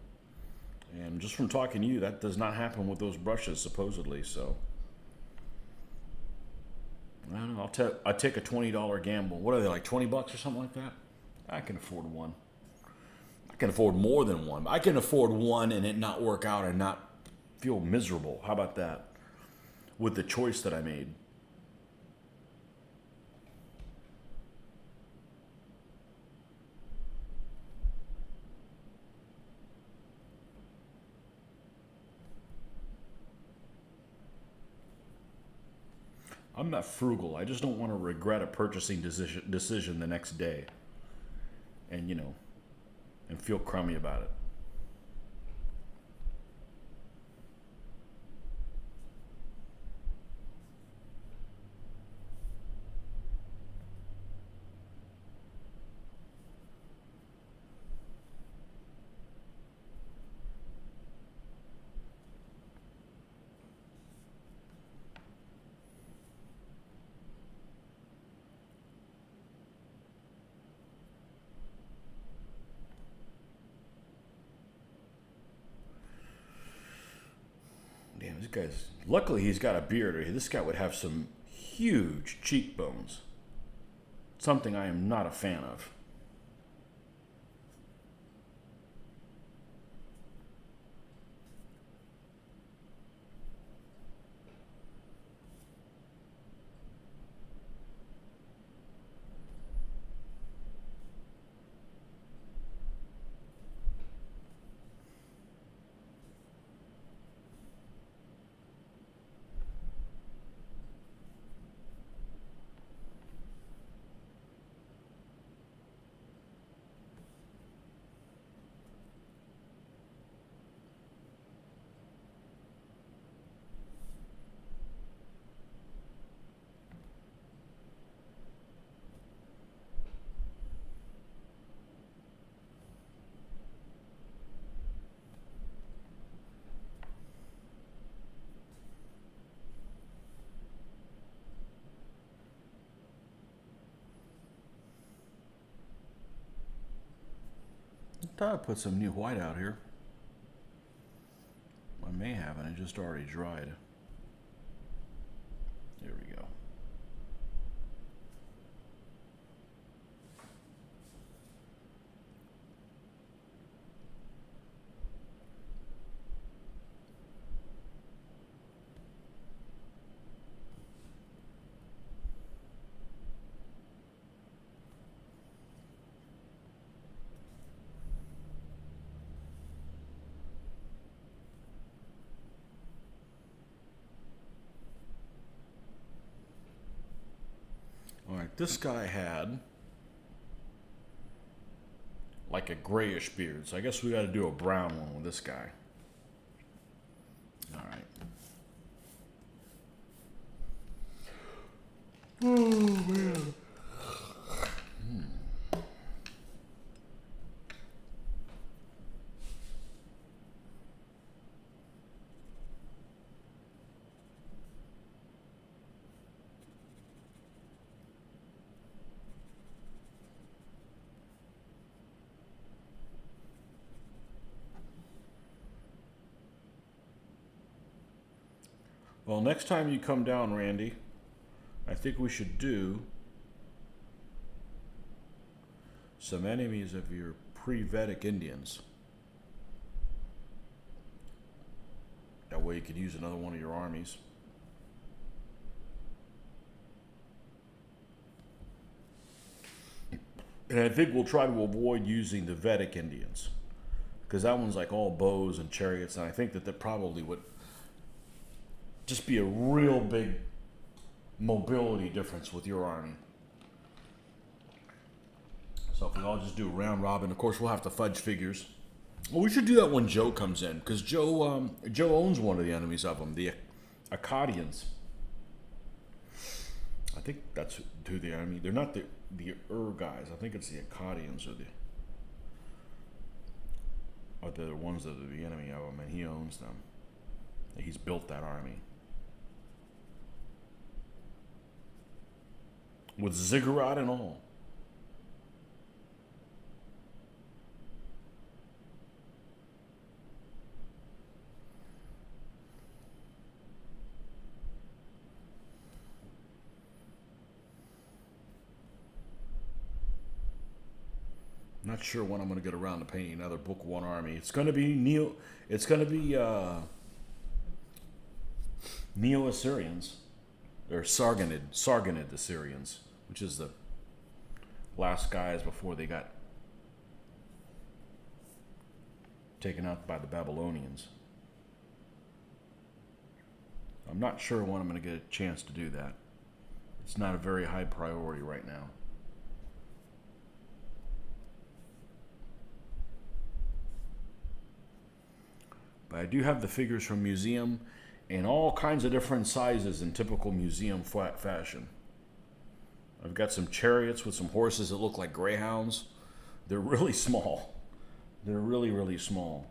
And just from talking to you, that does not happen with those brushes, supposedly. So, I don't know. I take a $20 gamble. What are they, like 20 bucks or something like that? I can afford one. I can afford more than one. I can afford one and it not work out and not feel miserable. How about that? With the choice that I made. I'm not frugal. I just don't want to regret a purchasing decision the next day. And, and feel crummy about it. Damn, this guy's... Luckily, he's got a beard, or this guy would have some huge cheekbones. Something I am not a fan of. I thought I put some new white out here. I may have, and it just already dried. There we go. All right, this guy had like a grayish beard, so I guess we got to do a brown one with this guy. All right. Oh, man. Well, next time you come down, Randy, I think we should do some enemies of your pre-Vedic Indians. That way you could use another one of your armies. And I think we'll try to avoid using the Vedic Indians, because that one's like all bows and chariots, and I think that probably would just be a real big mobility difference with your army. So if we all just do a round robin, of course we'll have to fudge figures. Well, we should do that when Joe comes in, because Joe owns one of the enemies of them, the Akkadians. I think that's who the enemy. They're not the guys. I think it's the Akkadians are the ones that are the enemy of them, and he owns them. He's built that army with ziggurat and all. Not sure when I'm going to get around to painting another Book One army. It's going to be Neo-Assyrians. They're Sargonid Assyrians, which is the last guys before they got taken out by the Babylonians. I'm not sure when I'm going to get a chance to do that. It's not a very high priority right now. But I do have the figures from museum in all kinds of different sizes in typical museum flat fashion. I've got some chariots with some horses that look like greyhounds. They're really small. They're really, really small.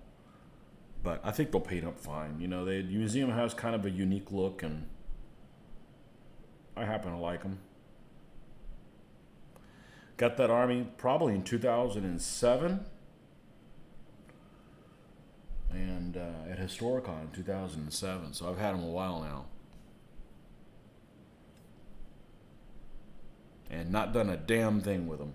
But I think they'll paint up fine. You know, the museum has kind of a unique look, and I happen to like them. Got that army probably in 2007. And at Historicon in 2007, so I've had them a while now. And not done a damn thing with them.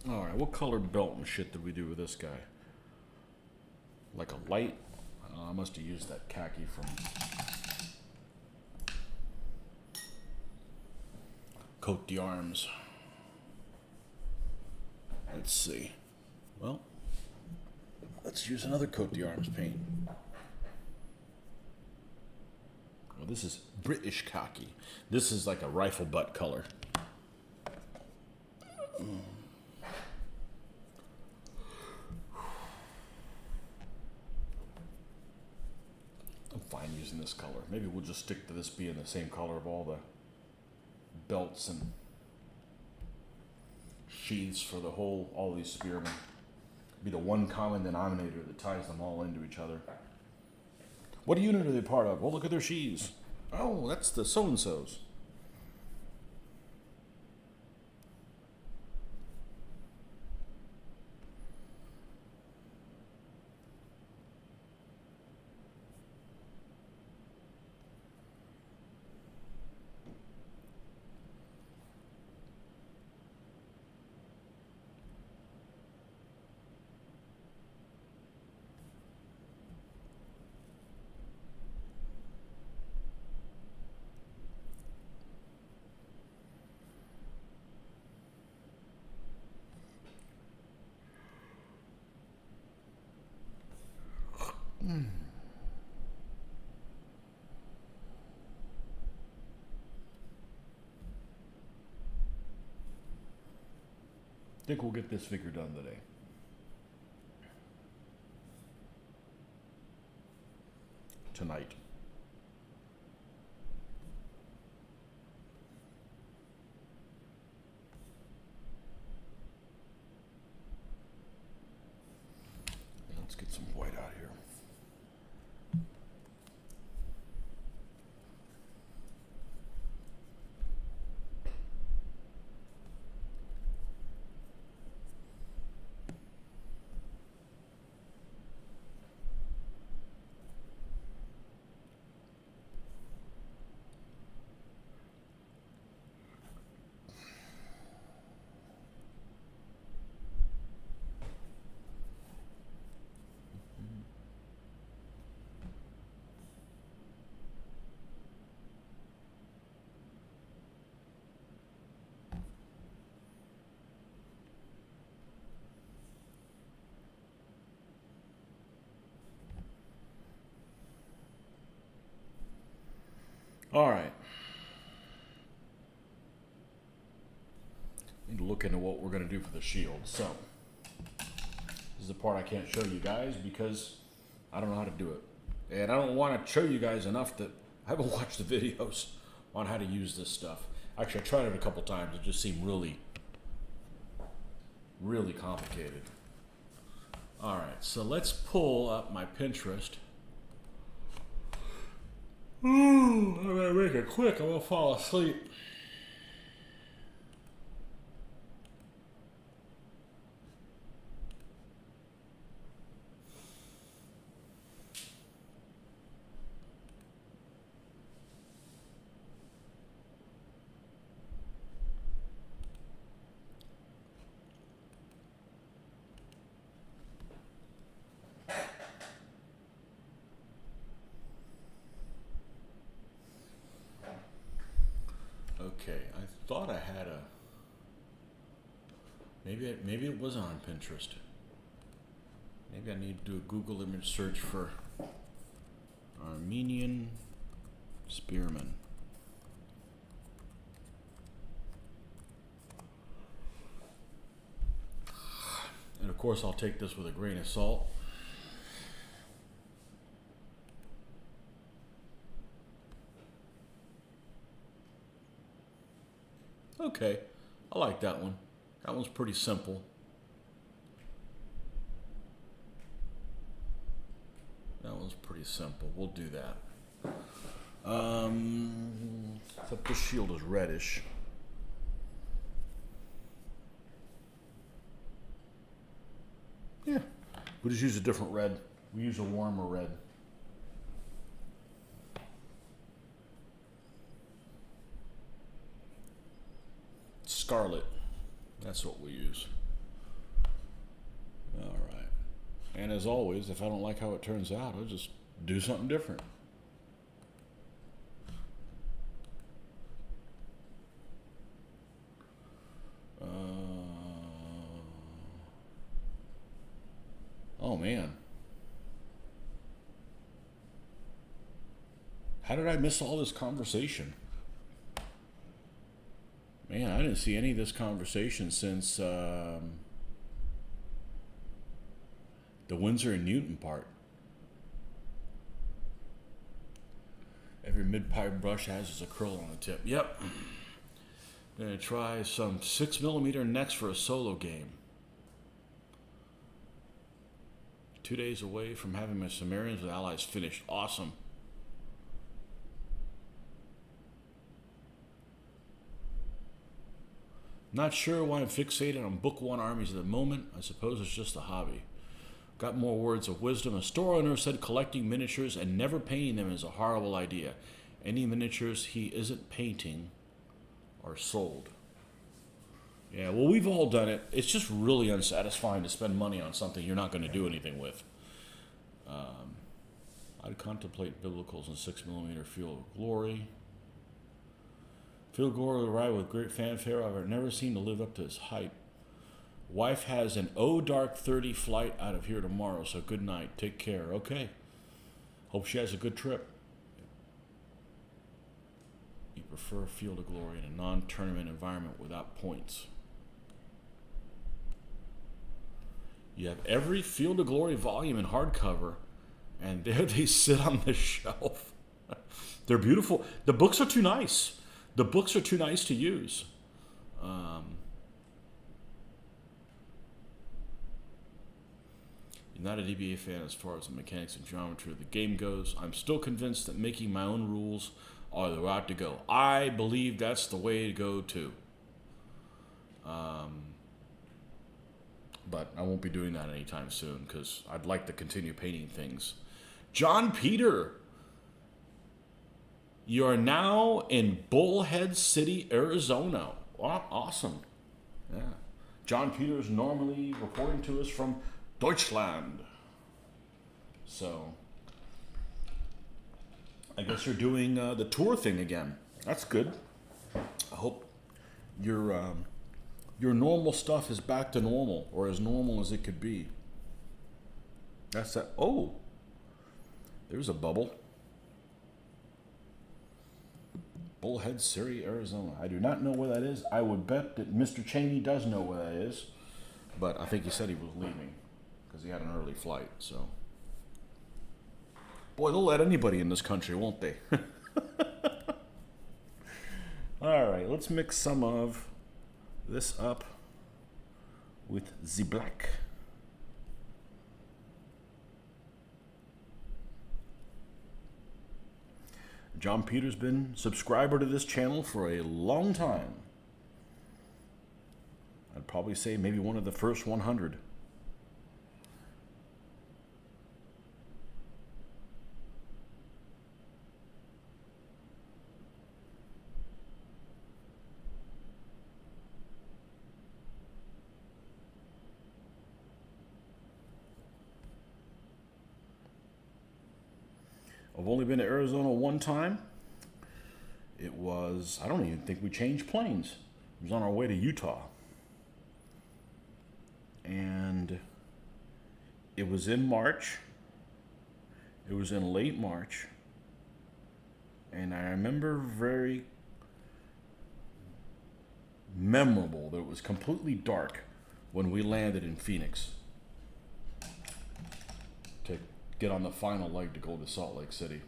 Alright, what colored belt and shit did we do with this guy? Like a light? I must have used that khaki from Cote d'Arms. Let's see. Well, let's use another Cote d'Arms paint. Well, this is British khaki. This is like a rifle butt color. I'm fine using this color. Maybe we'll just stick to this being the same color of all the belts and sheaths for all these spearmen. Be the one common denominator that ties them all into each other. What unit are they part of? Well, look at their sheaths. Oh, that's the so-and-sos. Think we'll get this figure done today. Tonight. Let's get some white out here. All right. Need to look into what we're going to do for the shield. So, this is the part I can't show you guys because I don't know how to do it. And I don't want to show you guys enough that I haven't watched the videos on how to use this stuff. Actually, I tried it a couple times. It just seemed really, really complicated. All right, so let's pull up my Pinterest. I'm gonna make it quick. I'm gonna fall asleep. Okay, I thought I had a. Maybe it was on Pinterest. Maybe I need to do a Google image search for Armenian spearmen. And of course, I'll take this with a grain of salt. Okay, I like that one. That one's pretty simple. That one's pretty simple. We'll do that. Except this shield is reddish. Yeah, we just use a different red. We use a warmer red. Scarlet. That's what we use. All right. And as always, if I don't like how it turns out, I'll just do something different. Oh man. How did I miss all this conversation? Man, I didn't see any of this conversation since the Windsor and Newton part. Every mid-pipe brush has a curl on the tip. Yep. I'm going to try some 6mm next for a solo game. 2 days away from having my Sumerians with allies finished. Awesome. Not sure why I'm fixated on Book 1 armies at the moment. I suppose it's just a hobby. Got more words of wisdom. A store owner said collecting miniatures and never painting them is a horrible idea. Any miniatures he isn't painting are sold. Yeah, well, we've all done it. It's just really unsatisfying to spend money on something you're not going to do anything with. I'd contemplate biblicals in 6mm Field of Glory. Field of Glory arrived with great fanfare. I've never seen to live up to his hype. Wife has an O Dark 30 flight out of here tomorrow, so good night. Take care. Okay. Hope she has a good trip. You prefer Field of Glory in a non-tournament environment without points. You have every Field of Glory volume in hardcover, and there they sit on the shelf. They're beautiful. The books are too nice. The books are too nice to use. You're not a DBA fan as far as the mechanics and geometry of the game goes. I'm still convinced that making my own rules are the route to go. I believe that's the way to go too. But I won't be doing that anytime soon because I'd like to continue painting things. John Peter, you are now in Bullhead City, Arizona. Wow, awesome. Yeah. John Peter is normally reporting to us from Deutschland. So, I guess you're doing the tour thing again. That's good. I hope your normal stuff is back to normal, or as normal as it could be. That's that. Oh, there's a bubble. Bullhead City, Arizona. I do not know where that is. I would bet that Mr. Cheney does know where that is, but I think he said he was leaving because he had an early flight. So, boy, they'll let anybody in this country, won't they? All right, let's mix some of this up with the black. John Peter's been subscriber to this channel for a long time. I'd probably say maybe one of the first 100. I've only been to Arizona one time. It was, I don't even think we changed planes. It was on our way to Utah. And it was in March. It was in late March. And I remember very memorable that it was completely dark when we landed in Phoenix to get on the final leg to go to Salt Lake City.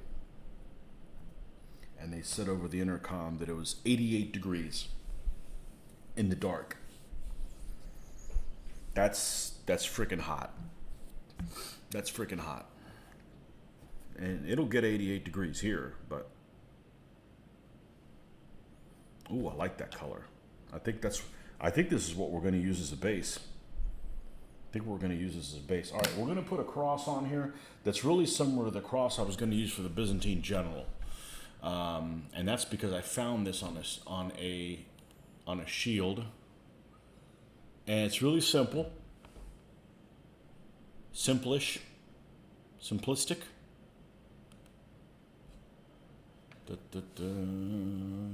And they said over the intercom that it was 88 degrees in the dark. That's freaking hot. That's freaking hot. And it'll get 88 degrees here, but ooh, I like that color. I think this is what we're going to use as a base. I think we're going to use this as a base. All right, we're going to put a cross on here that's really similar to the cross I was going to use for the Byzantine general, and that's because I found this on a shield, and it's really simple, simplistic.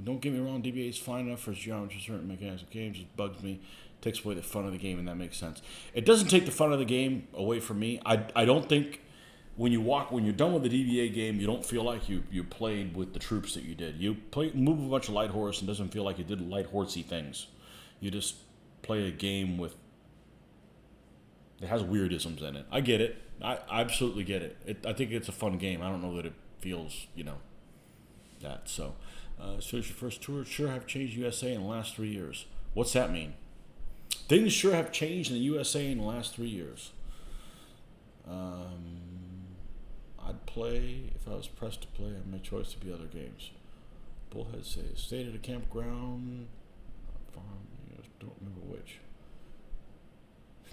Don't get me wrong, DBA is fine enough for its geometry, certain mechanics of games. It bugs me. Takes away the fun of the game, and that makes sense. It doesn't take the fun of the game away from me. I don't think when you're done with the DBA game, you don't feel like you played with the troops that you did. You move a bunch of light horse and doesn't feel like you did light horsey things. You just play a game that has weirdisms in it. I get it. I absolutely get it. I think it's a fun game. I don't know that it feels, that. So, as soon as your first tour, sure have changed USA in the last 3 years. What's that mean? Things sure have changed in the USA in the last 3 years. I'd play, if I was pressed to play, I made choice to be other games. Bullhead says, stayed at a campground, farm, don't remember which.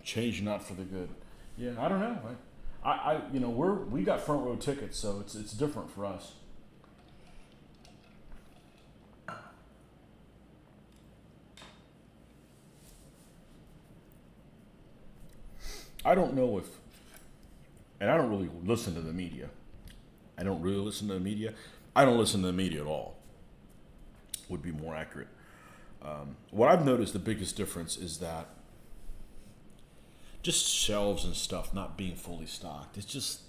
Change not for the good. Yeah, I don't know. We got front row tickets, so it's different for us. I don't know if, and I don't really listen to the media. I don't listen to the media at all. Would be more accurate. What I've noticed the biggest difference is that just shelves and stuff not being fully stocked. It's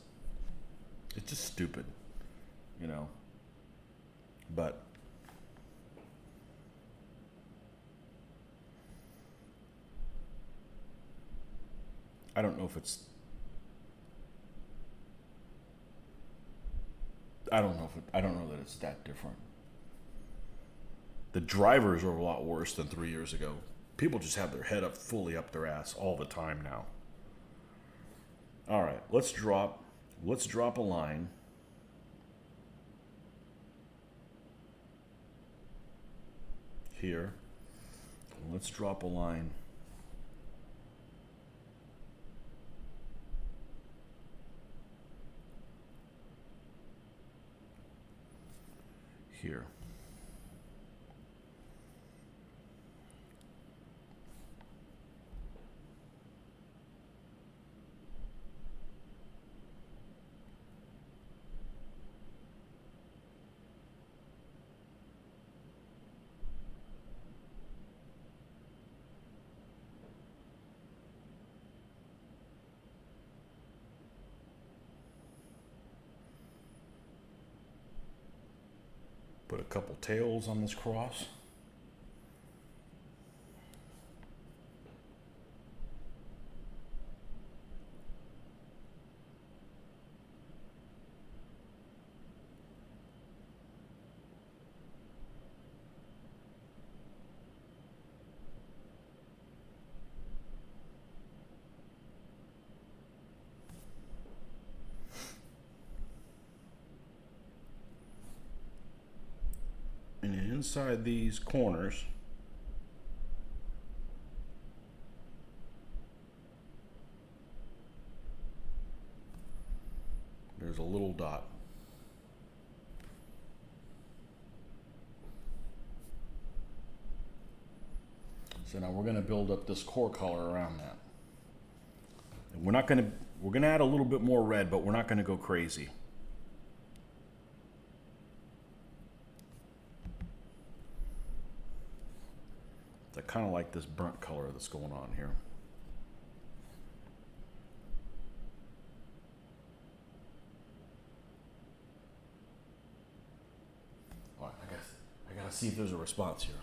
It's just stupid, you know. But I don't know if it's. I don't know if I don't know that it's that different. The drivers are a lot worse than 3 years ago. People just have their head up fully up their ass all the time now. All right, let's drop a line. Here. Let's drop a line here. Put a couple tails on this cross. And inside these corners, there's a little dot. So now we're going to build up this core color around that. And we're going to add a little bit more red, but we're not going to go crazy. I kind of like this burnt color that's going on here. All right, I gotta see if there's a response here.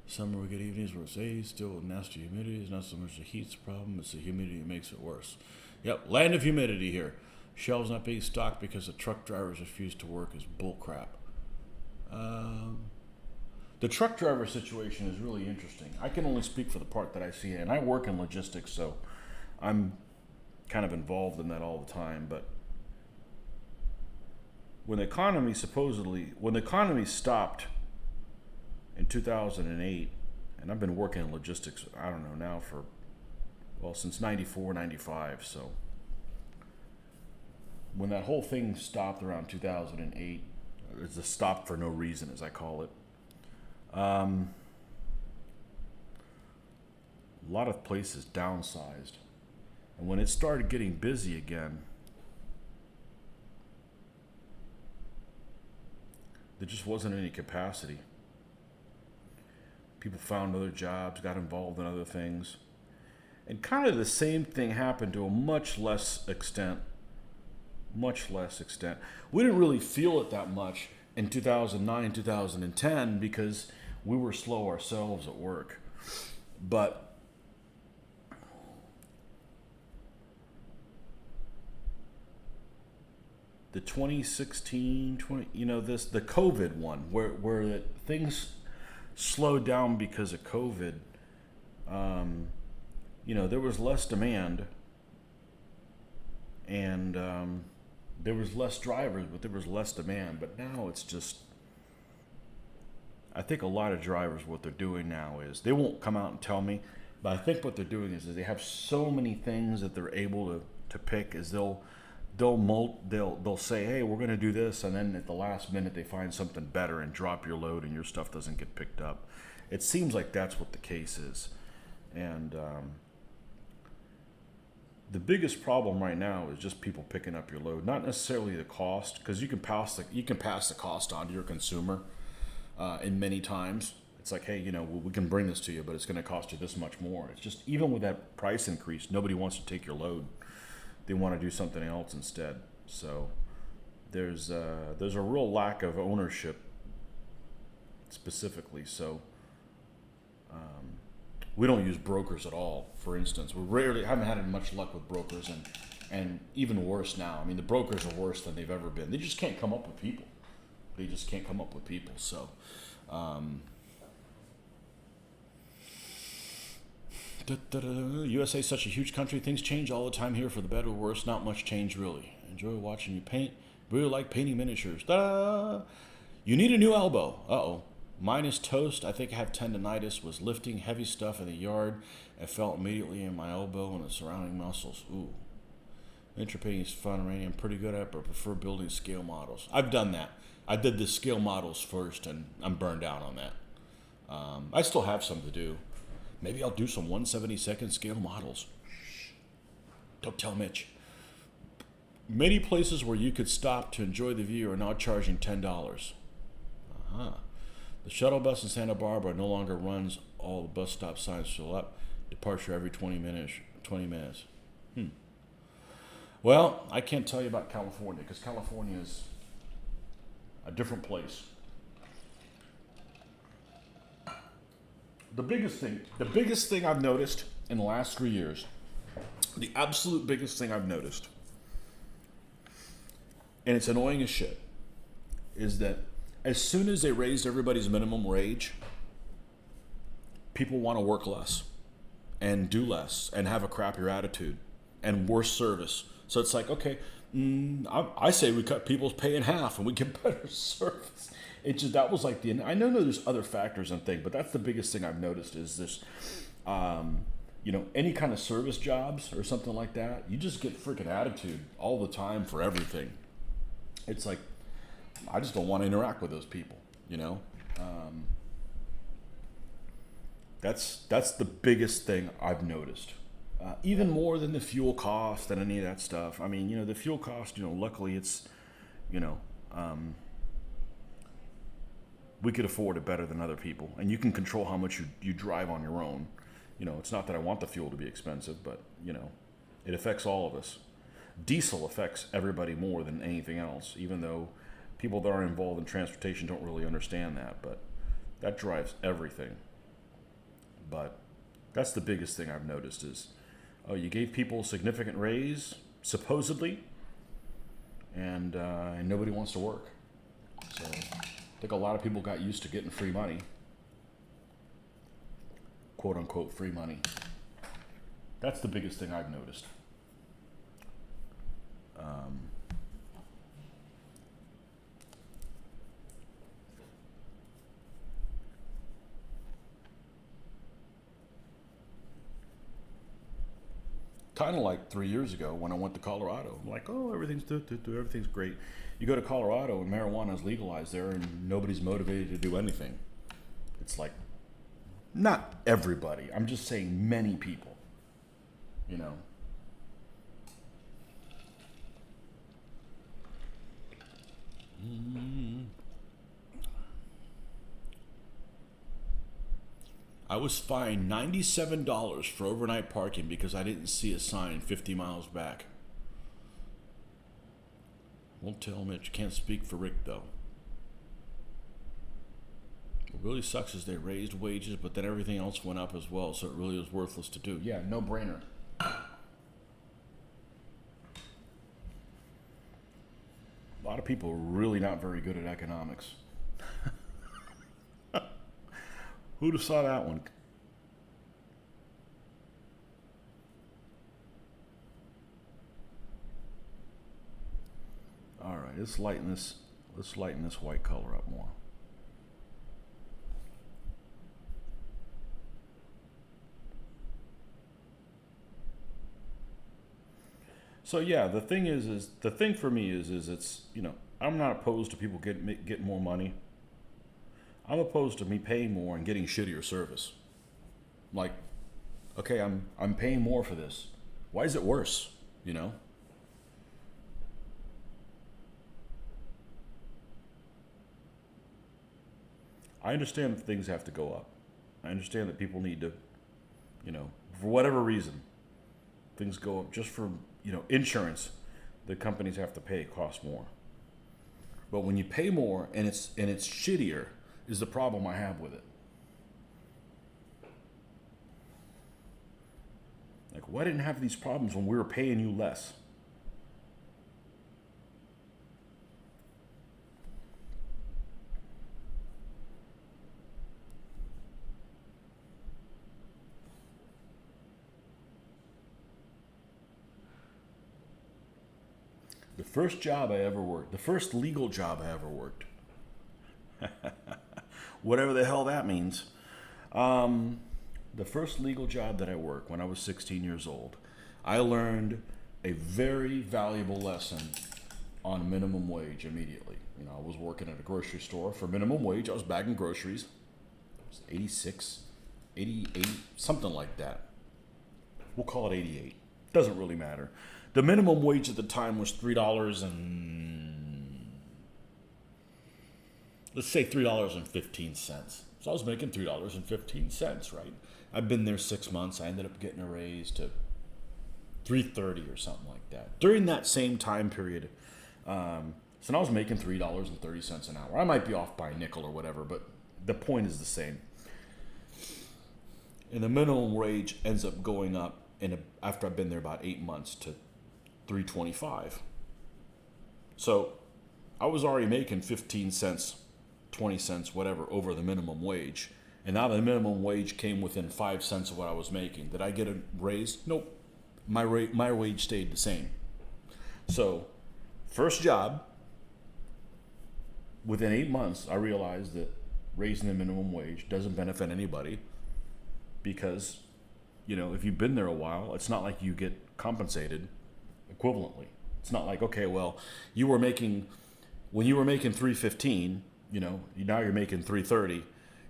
Summer we get evenings where it's still nasty humidity. It's not so much the heat's problem, it's the humidity that makes it worse. Yep, land of humidity here. Shelves not being stocked because the truck drivers refuse to work is bullcrap. The truck driver situation is really interesting. I can only speak for the part that I see, and I work in logistics, so I'm kind of involved in that all the time. But when the economy stopped in 2008, and I've been working in logistics, I don't know now since 94, 95. So when that whole thing stopped around 2008, it's a stop for no reason, as I call it. A lot of places downsized. And when it started getting busy again, there just wasn't any capacity. People found other jobs, got involved in other things. And kind of the same thing happened to a much less extent. We didn't really feel it that much in 2009, 2010 because we were slow ourselves at work. But the 2016, the COVID one, where things slowed down because of COVID, there was less demand and there was less drivers, but there was less demand. But now it's just, I think a lot of drivers, what they're doing now is, they won't come out and tell me, but I think what they're doing is they have so many things that they're able to pick, is they'll say, hey, we're going to do this, and then at the last minute they find something better and drop your load and your stuff doesn't get picked up. It seems like that's what the case is. And the biggest problem right now is just people picking up your load, not necessarily the cost, because you can pass the cost on to your consumer. in many times. It's like, hey, we can bring this to you, but it's going to cost you this much more. It's just, even with that price increase, nobody wants to take your load. They want to do something else instead. So there's a real lack of ownership specifically. So we don't use brokers at all, for instance. We haven't had much luck with brokers, and even worse now. I mean, the brokers are worse than they've ever been. They just can't come up with people. So USA is such a huge country. Things change all the time here, for the better or worse. Not much change, really. Enjoy watching you paint. Really like painting miniatures. Ta-da! You need a new elbow. Uh-oh. Mine is toast. I think I have tendonitis. Was lifting heavy stuff in the yard. I felt immediately in my elbow and the surrounding muscles. Ooh. Miniature painting is fun, Randy. I'm pretty good at it, but I prefer building scale models. I've done that. I did the scale models first, and I'm burned out on that. I still have some to do. Maybe I'll do some 1/72nd scale models. Shh. Don't tell Mitch. Many places where you could stop to enjoy the view are now charging $10. Uh-huh. The shuttle bus in Santa Barbara no longer runs. All the bus stop signs fill up. Departure every 20 minutes. Well, I can't tell you about California, because California is a different place. The biggest thing I've noticed in the last 3 years, the absolute biggest thing I've noticed, and it's annoying as shit, is that as soon as they raised everybody's minimum wage, people want to work less and do less and have a crappier attitude and worse service. So it's like, okay, I say we cut people's pay in half and we get better service. That was like I know there's other factors and things, but that's the biggest thing I've noticed is this, any kind of service jobs or something like that, you just get freaking attitude all the time for everything. It's like, I just don't want to interact with those people, That's the biggest thing I've noticed. Even more than the fuel cost and any of that stuff. I mean, the fuel cost, luckily it's, we could afford it better than other people. And you can control how much you drive on your own. It's not that I want the fuel to be expensive, but, it affects all of us. Diesel affects everybody more than anything else, even though people that are involved in transportation don't really understand that. But that drives everything. But that's the biggest thing I've noticed is, you gave people a significant raise, supposedly, and nobody wants to work. So I think a lot of people got used to getting free money, quote unquote free money. That's the biggest thing I've noticed. Kind of like 3 years ago when I went to Colorado. I'm like, oh, everything's great. You go to Colorado and marijuana is legalized there and nobody's motivated to do anything. It's like, not everybody. I'm just saying many people, I was fined $97 for overnight parking because I didn't see a sign 50 miles back. Won't tell Mitch. Can't speak for Rick, though. What really sucks is they raised wages, but then everything else went up as well, so it really was worthless to do. Yeah, no brainer. A lot of people are really not very good at economics. Who'd have saw that one? All right, let's lighten this white color up more. So yeah, the thing for me is it's, I'm not opposed to people getting more money. I'm opposed to me paying more and getting shittier service. Like, okay, I'm paying more for this. Why is it worse? I understand that things have to go up. I understand that people need to, for whatever reason, things go up just for, insurance. The companies have to pay costs more. But when you pay more and it's shittier is the problem I have with it. Like, why didn't have these problems when we were paying you less? The first job I ever worked, the first legal job I ever worked, whatever the hell that means. The first legal job that I worked when I was 16 years old, I learned a very valuable lesson on minimum wage immediately. I was working at a grocery store for minimum wage. I was bagging groceries. It was 86, 88, something like that. We'll call it 88. Doesn't really matter. The minimum wage at the time was $3.15. So I was making $3.15, right? I've been there 6 months. I ended up getting a raise to $3.30 or something like that. During that same time period, so now I was making $3.30 an hour. I might be off by a nickel or whatever, but the point is the same. And the minimum wage ends up going up after I've been there about 8 months to $3.25. So I was already making 15 cents, 20 cents, whatever, over the minimum wage. And now the minimum wage came within 5 cents of what I was making. Did I get a raise? Nope. My wage stayed the same. So, first job, within 8 months, I realized that raising the minimum wage doesn't benefit anybody because, if you've been there a while, it's not like you get compensated equivalently. It's not like, okay, well, when you were making $3.15, now you're making $3.30,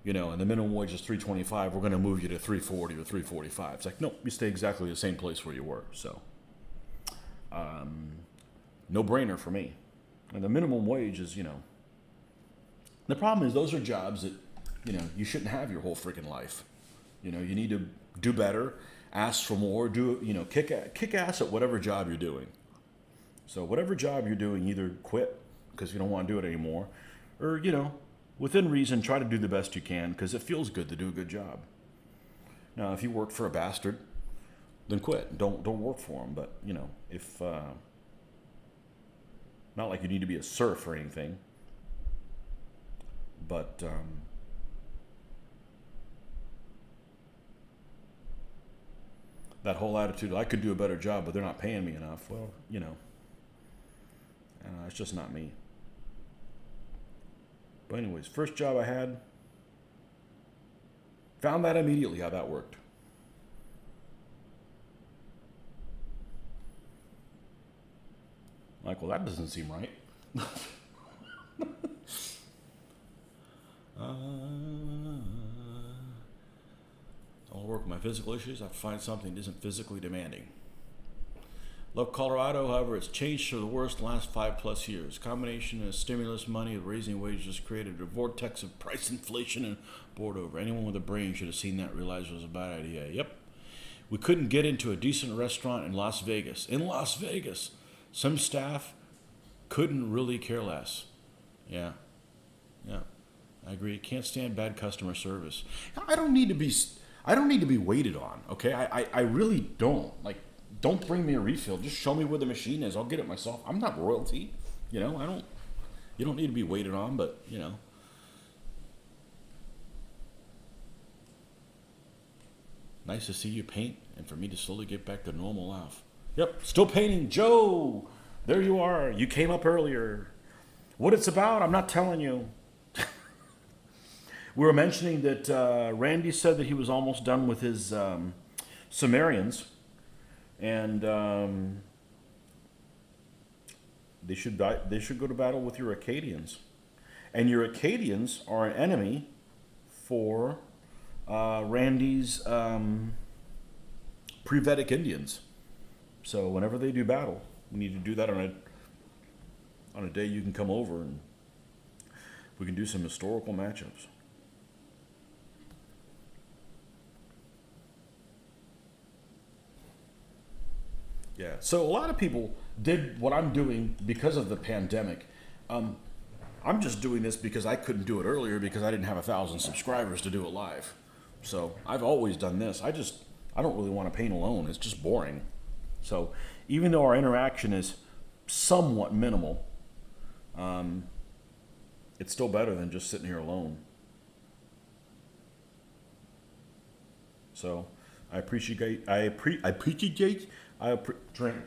and the minimum wage is $3.25, we're going to move you to $3.40 or $3.45. It's like, nope, you stay exactly the same place where you were. So, no brainer for me. And the minimum wage is, the problem is those are jobs that, you shouldn't have your whole freaking life. You need to do better, ask for more, kick ass at whatever job you're doing. So whatever job you're doing, either quit because you don't want to do it anymore, or, within reason, try to do the best you can because it feels good to do a good job. Now, if you work for a bastard, then quit. Don't work for him. But, if, not like you need to be a serf or anything, but, that whole attitude, I could do a better job, but they're not paying me enough. Well, it's just not me. But anyways, first job I had, found that immediately how that worked. Like, well, that doesn't seem right. I'll work with my physical issues. I have to find something that isn't physically demanding. Love Colorado, however, it's changed for the worst the last 5+ years. Combination of stimulus money with raising wages created a vortex of price inflation and bored over. Anyone with a brain should have seen that, realized it was a bad idea. Yep. We couldn't get into a decent restaurant in Las Vegas. In Las Vegas, some staff couldn't really care less. Yeah. I agree. Can't stand bad customer service. I don't need to be waited on, okay? I really don't. Like, don't bring me a refill. Just show me where the machine is. I'll get it myself. I'm not royalty. You don't need to be waited on, but, nice to see you paint and for me to slowly get back to normal life. Yep, still painting. Joe, there you are. You came up earlier. What it's about, I'm not telling you. We were mentioning that Randy said that he was almost done with his Sumerians, and they should go to battle with your Akkadians, and your Akkadians are an enemy for Randy's pre-Vedic Indians. So whenever they do battle, we need to do that on a day you can come over and we can do some historical matchups. Yeah. So a lot of people did what I'm doing because of the pandemic. I'm just doing this because I couldn't do it earlier because I didn't have 1,000 subscribers to do it live. So I've always done this. I don't really want to paint alone. It's just boring. So even though our interaction is somewhat minimal, it's still better than just sitting here alone. So I appreciate. Drink.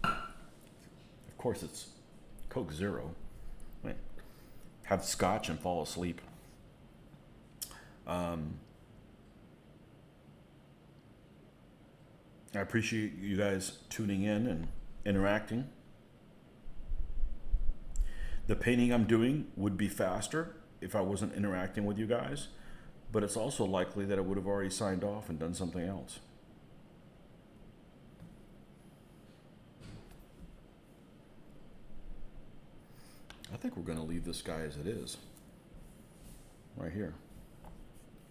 Of course, it's Coke Zero. Right. Have scotch and fall asleep. I appreciate you guys tuning in and interacting. The painting I'm doing would be faster if I wasn't interacting with you guys, but it's also likely that I would have already signed off and done something else. I think we're going to leave this guy as it is. Right here.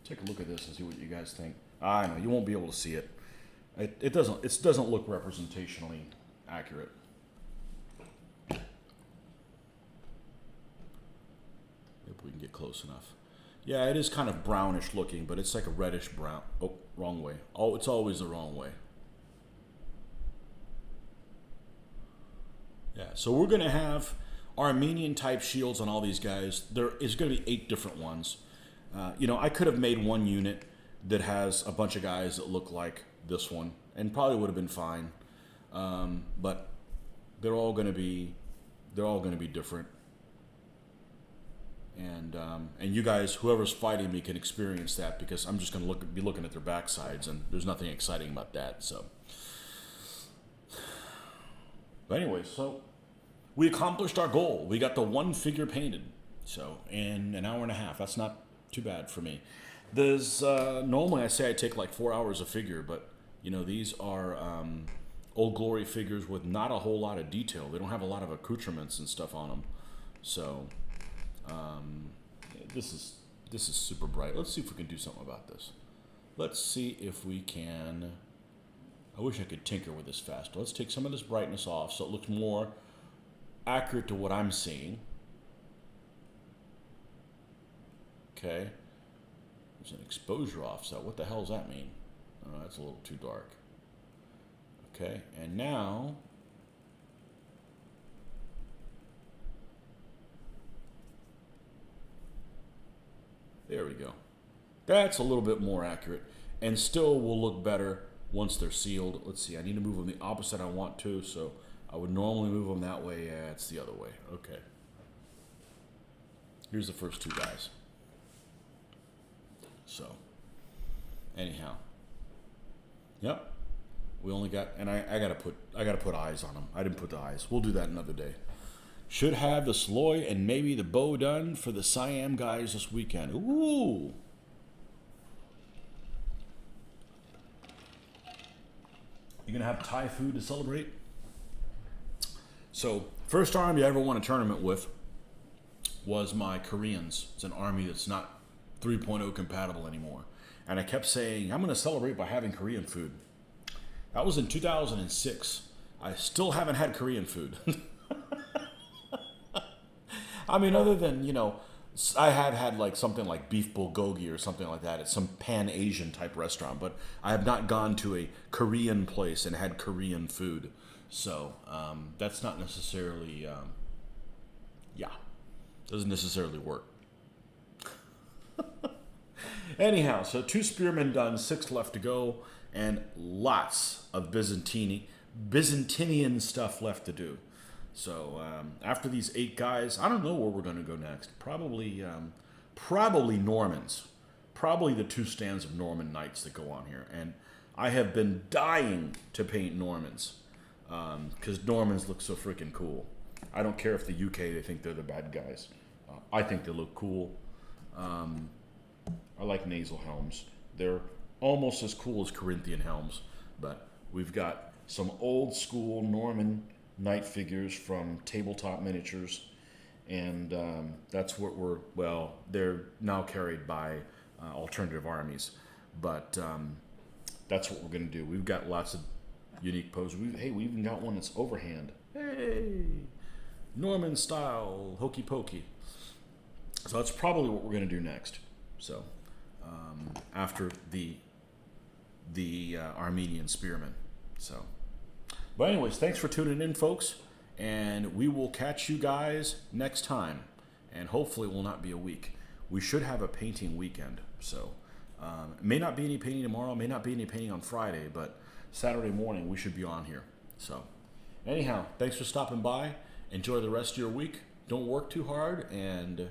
Take a look at this and see what you guys think. I know, you won't be able to see it. It doesn't look representationally accurate. If we can get close enough. Yeah, it is kind of brownish looking, but it's like a reddish brown. Oh, wrong way. Oh, it's always the wrong way. Yeah, so we're going to have Armenian type shields on all these guys. There is going to be 8 different ones. I could have made one unit that has a bunch of guys that look like this one, and probably would have been fine. But they're all going to be different. And you guys, whoever's fighting me, can experience that because I'm just going to be looking at their backsides, and there's nothing exciting about that. So, but anyway, so we accomplished our goal. We got the 1 figure painted. So in an hour and a half, that's not too bad for me. There's normally I say I take like 4 hours a figure, but these are Old Glory figures with not a whole lot of detail. They don't have a lot of accoutrements and stuff on them. So this is super bright. Let's see if we can do something about this. Let's see if we can. I wish I could tinker with this faster. Let's take some of this brightness off so it looks more accurate to what I'm seeing. Okay. There's an exposure offset. What the hell does that mean? Oh, that's a little too dark. Okay, and now there we go. That's a little bit more accurate and still will look better once they're sealed. Let's see, I need to move them the opposite I want to, so I would normally move them that way. Yeah, it's the other way. Okay. Here's the first 2 guys. So, anyhow. Yep. We only got, and I gotta put eyes on them. I didn't put the eyes. We'll do that another day. Should have the Sloy and maybe the bow done for the Siam guys this weekend. Ooh. You gonna have Thai food to celebrate? So, first army I ever won a tournament with was my Koreans. It's an army that's not 3.0 compatible anymore. And I kept saying, I'm gonna celebrate by having Korean food. That was in 2006. I still haven't had Korean food. I mean, other than, I had had like something like beef bulgogi or something like that at some Pan-Asian type restaurant, but I have not gone to a Korean place and had Korean food. So that's not necessarily, doesn't necessarily work. Anyhow, so 2 spearmen done, 6 left to go, and lots of Byzantinian stuff left to do. So after these 8 guys, I don't know where we're going to go next. Probably Normans. Probably the 2 stands of Norman knights that go on here. And I have been dying to paint Normans because Normans look so freaking cool. I don't care if the UK, they think they're the bad guys. I think they look cool. I like nasal helms. They're almost as cool as Corinthian helms, but we've got some old school Norman knight figures from Tabletop Miniatures, and that's what they're now carried by alternative armies, but that's what we're going to do. We've got lots of unique poses. We even got one that's overhand. Hey, Norman style, hokey pokey. So that's probably what we're going to do next. So after the Armenian spearmen. So, but anyways, thanks for tuning in, folks, and we will catch you guys next time. And hopefully, it will not be a week. We should have a painting weekend. So, may not be any painting tomorrow. May not be any painting on Friday, but Saturday morning we should be on here. So, anyhow, thanks for stopping by. Enjoy the rest of your week. Don't work too hard, and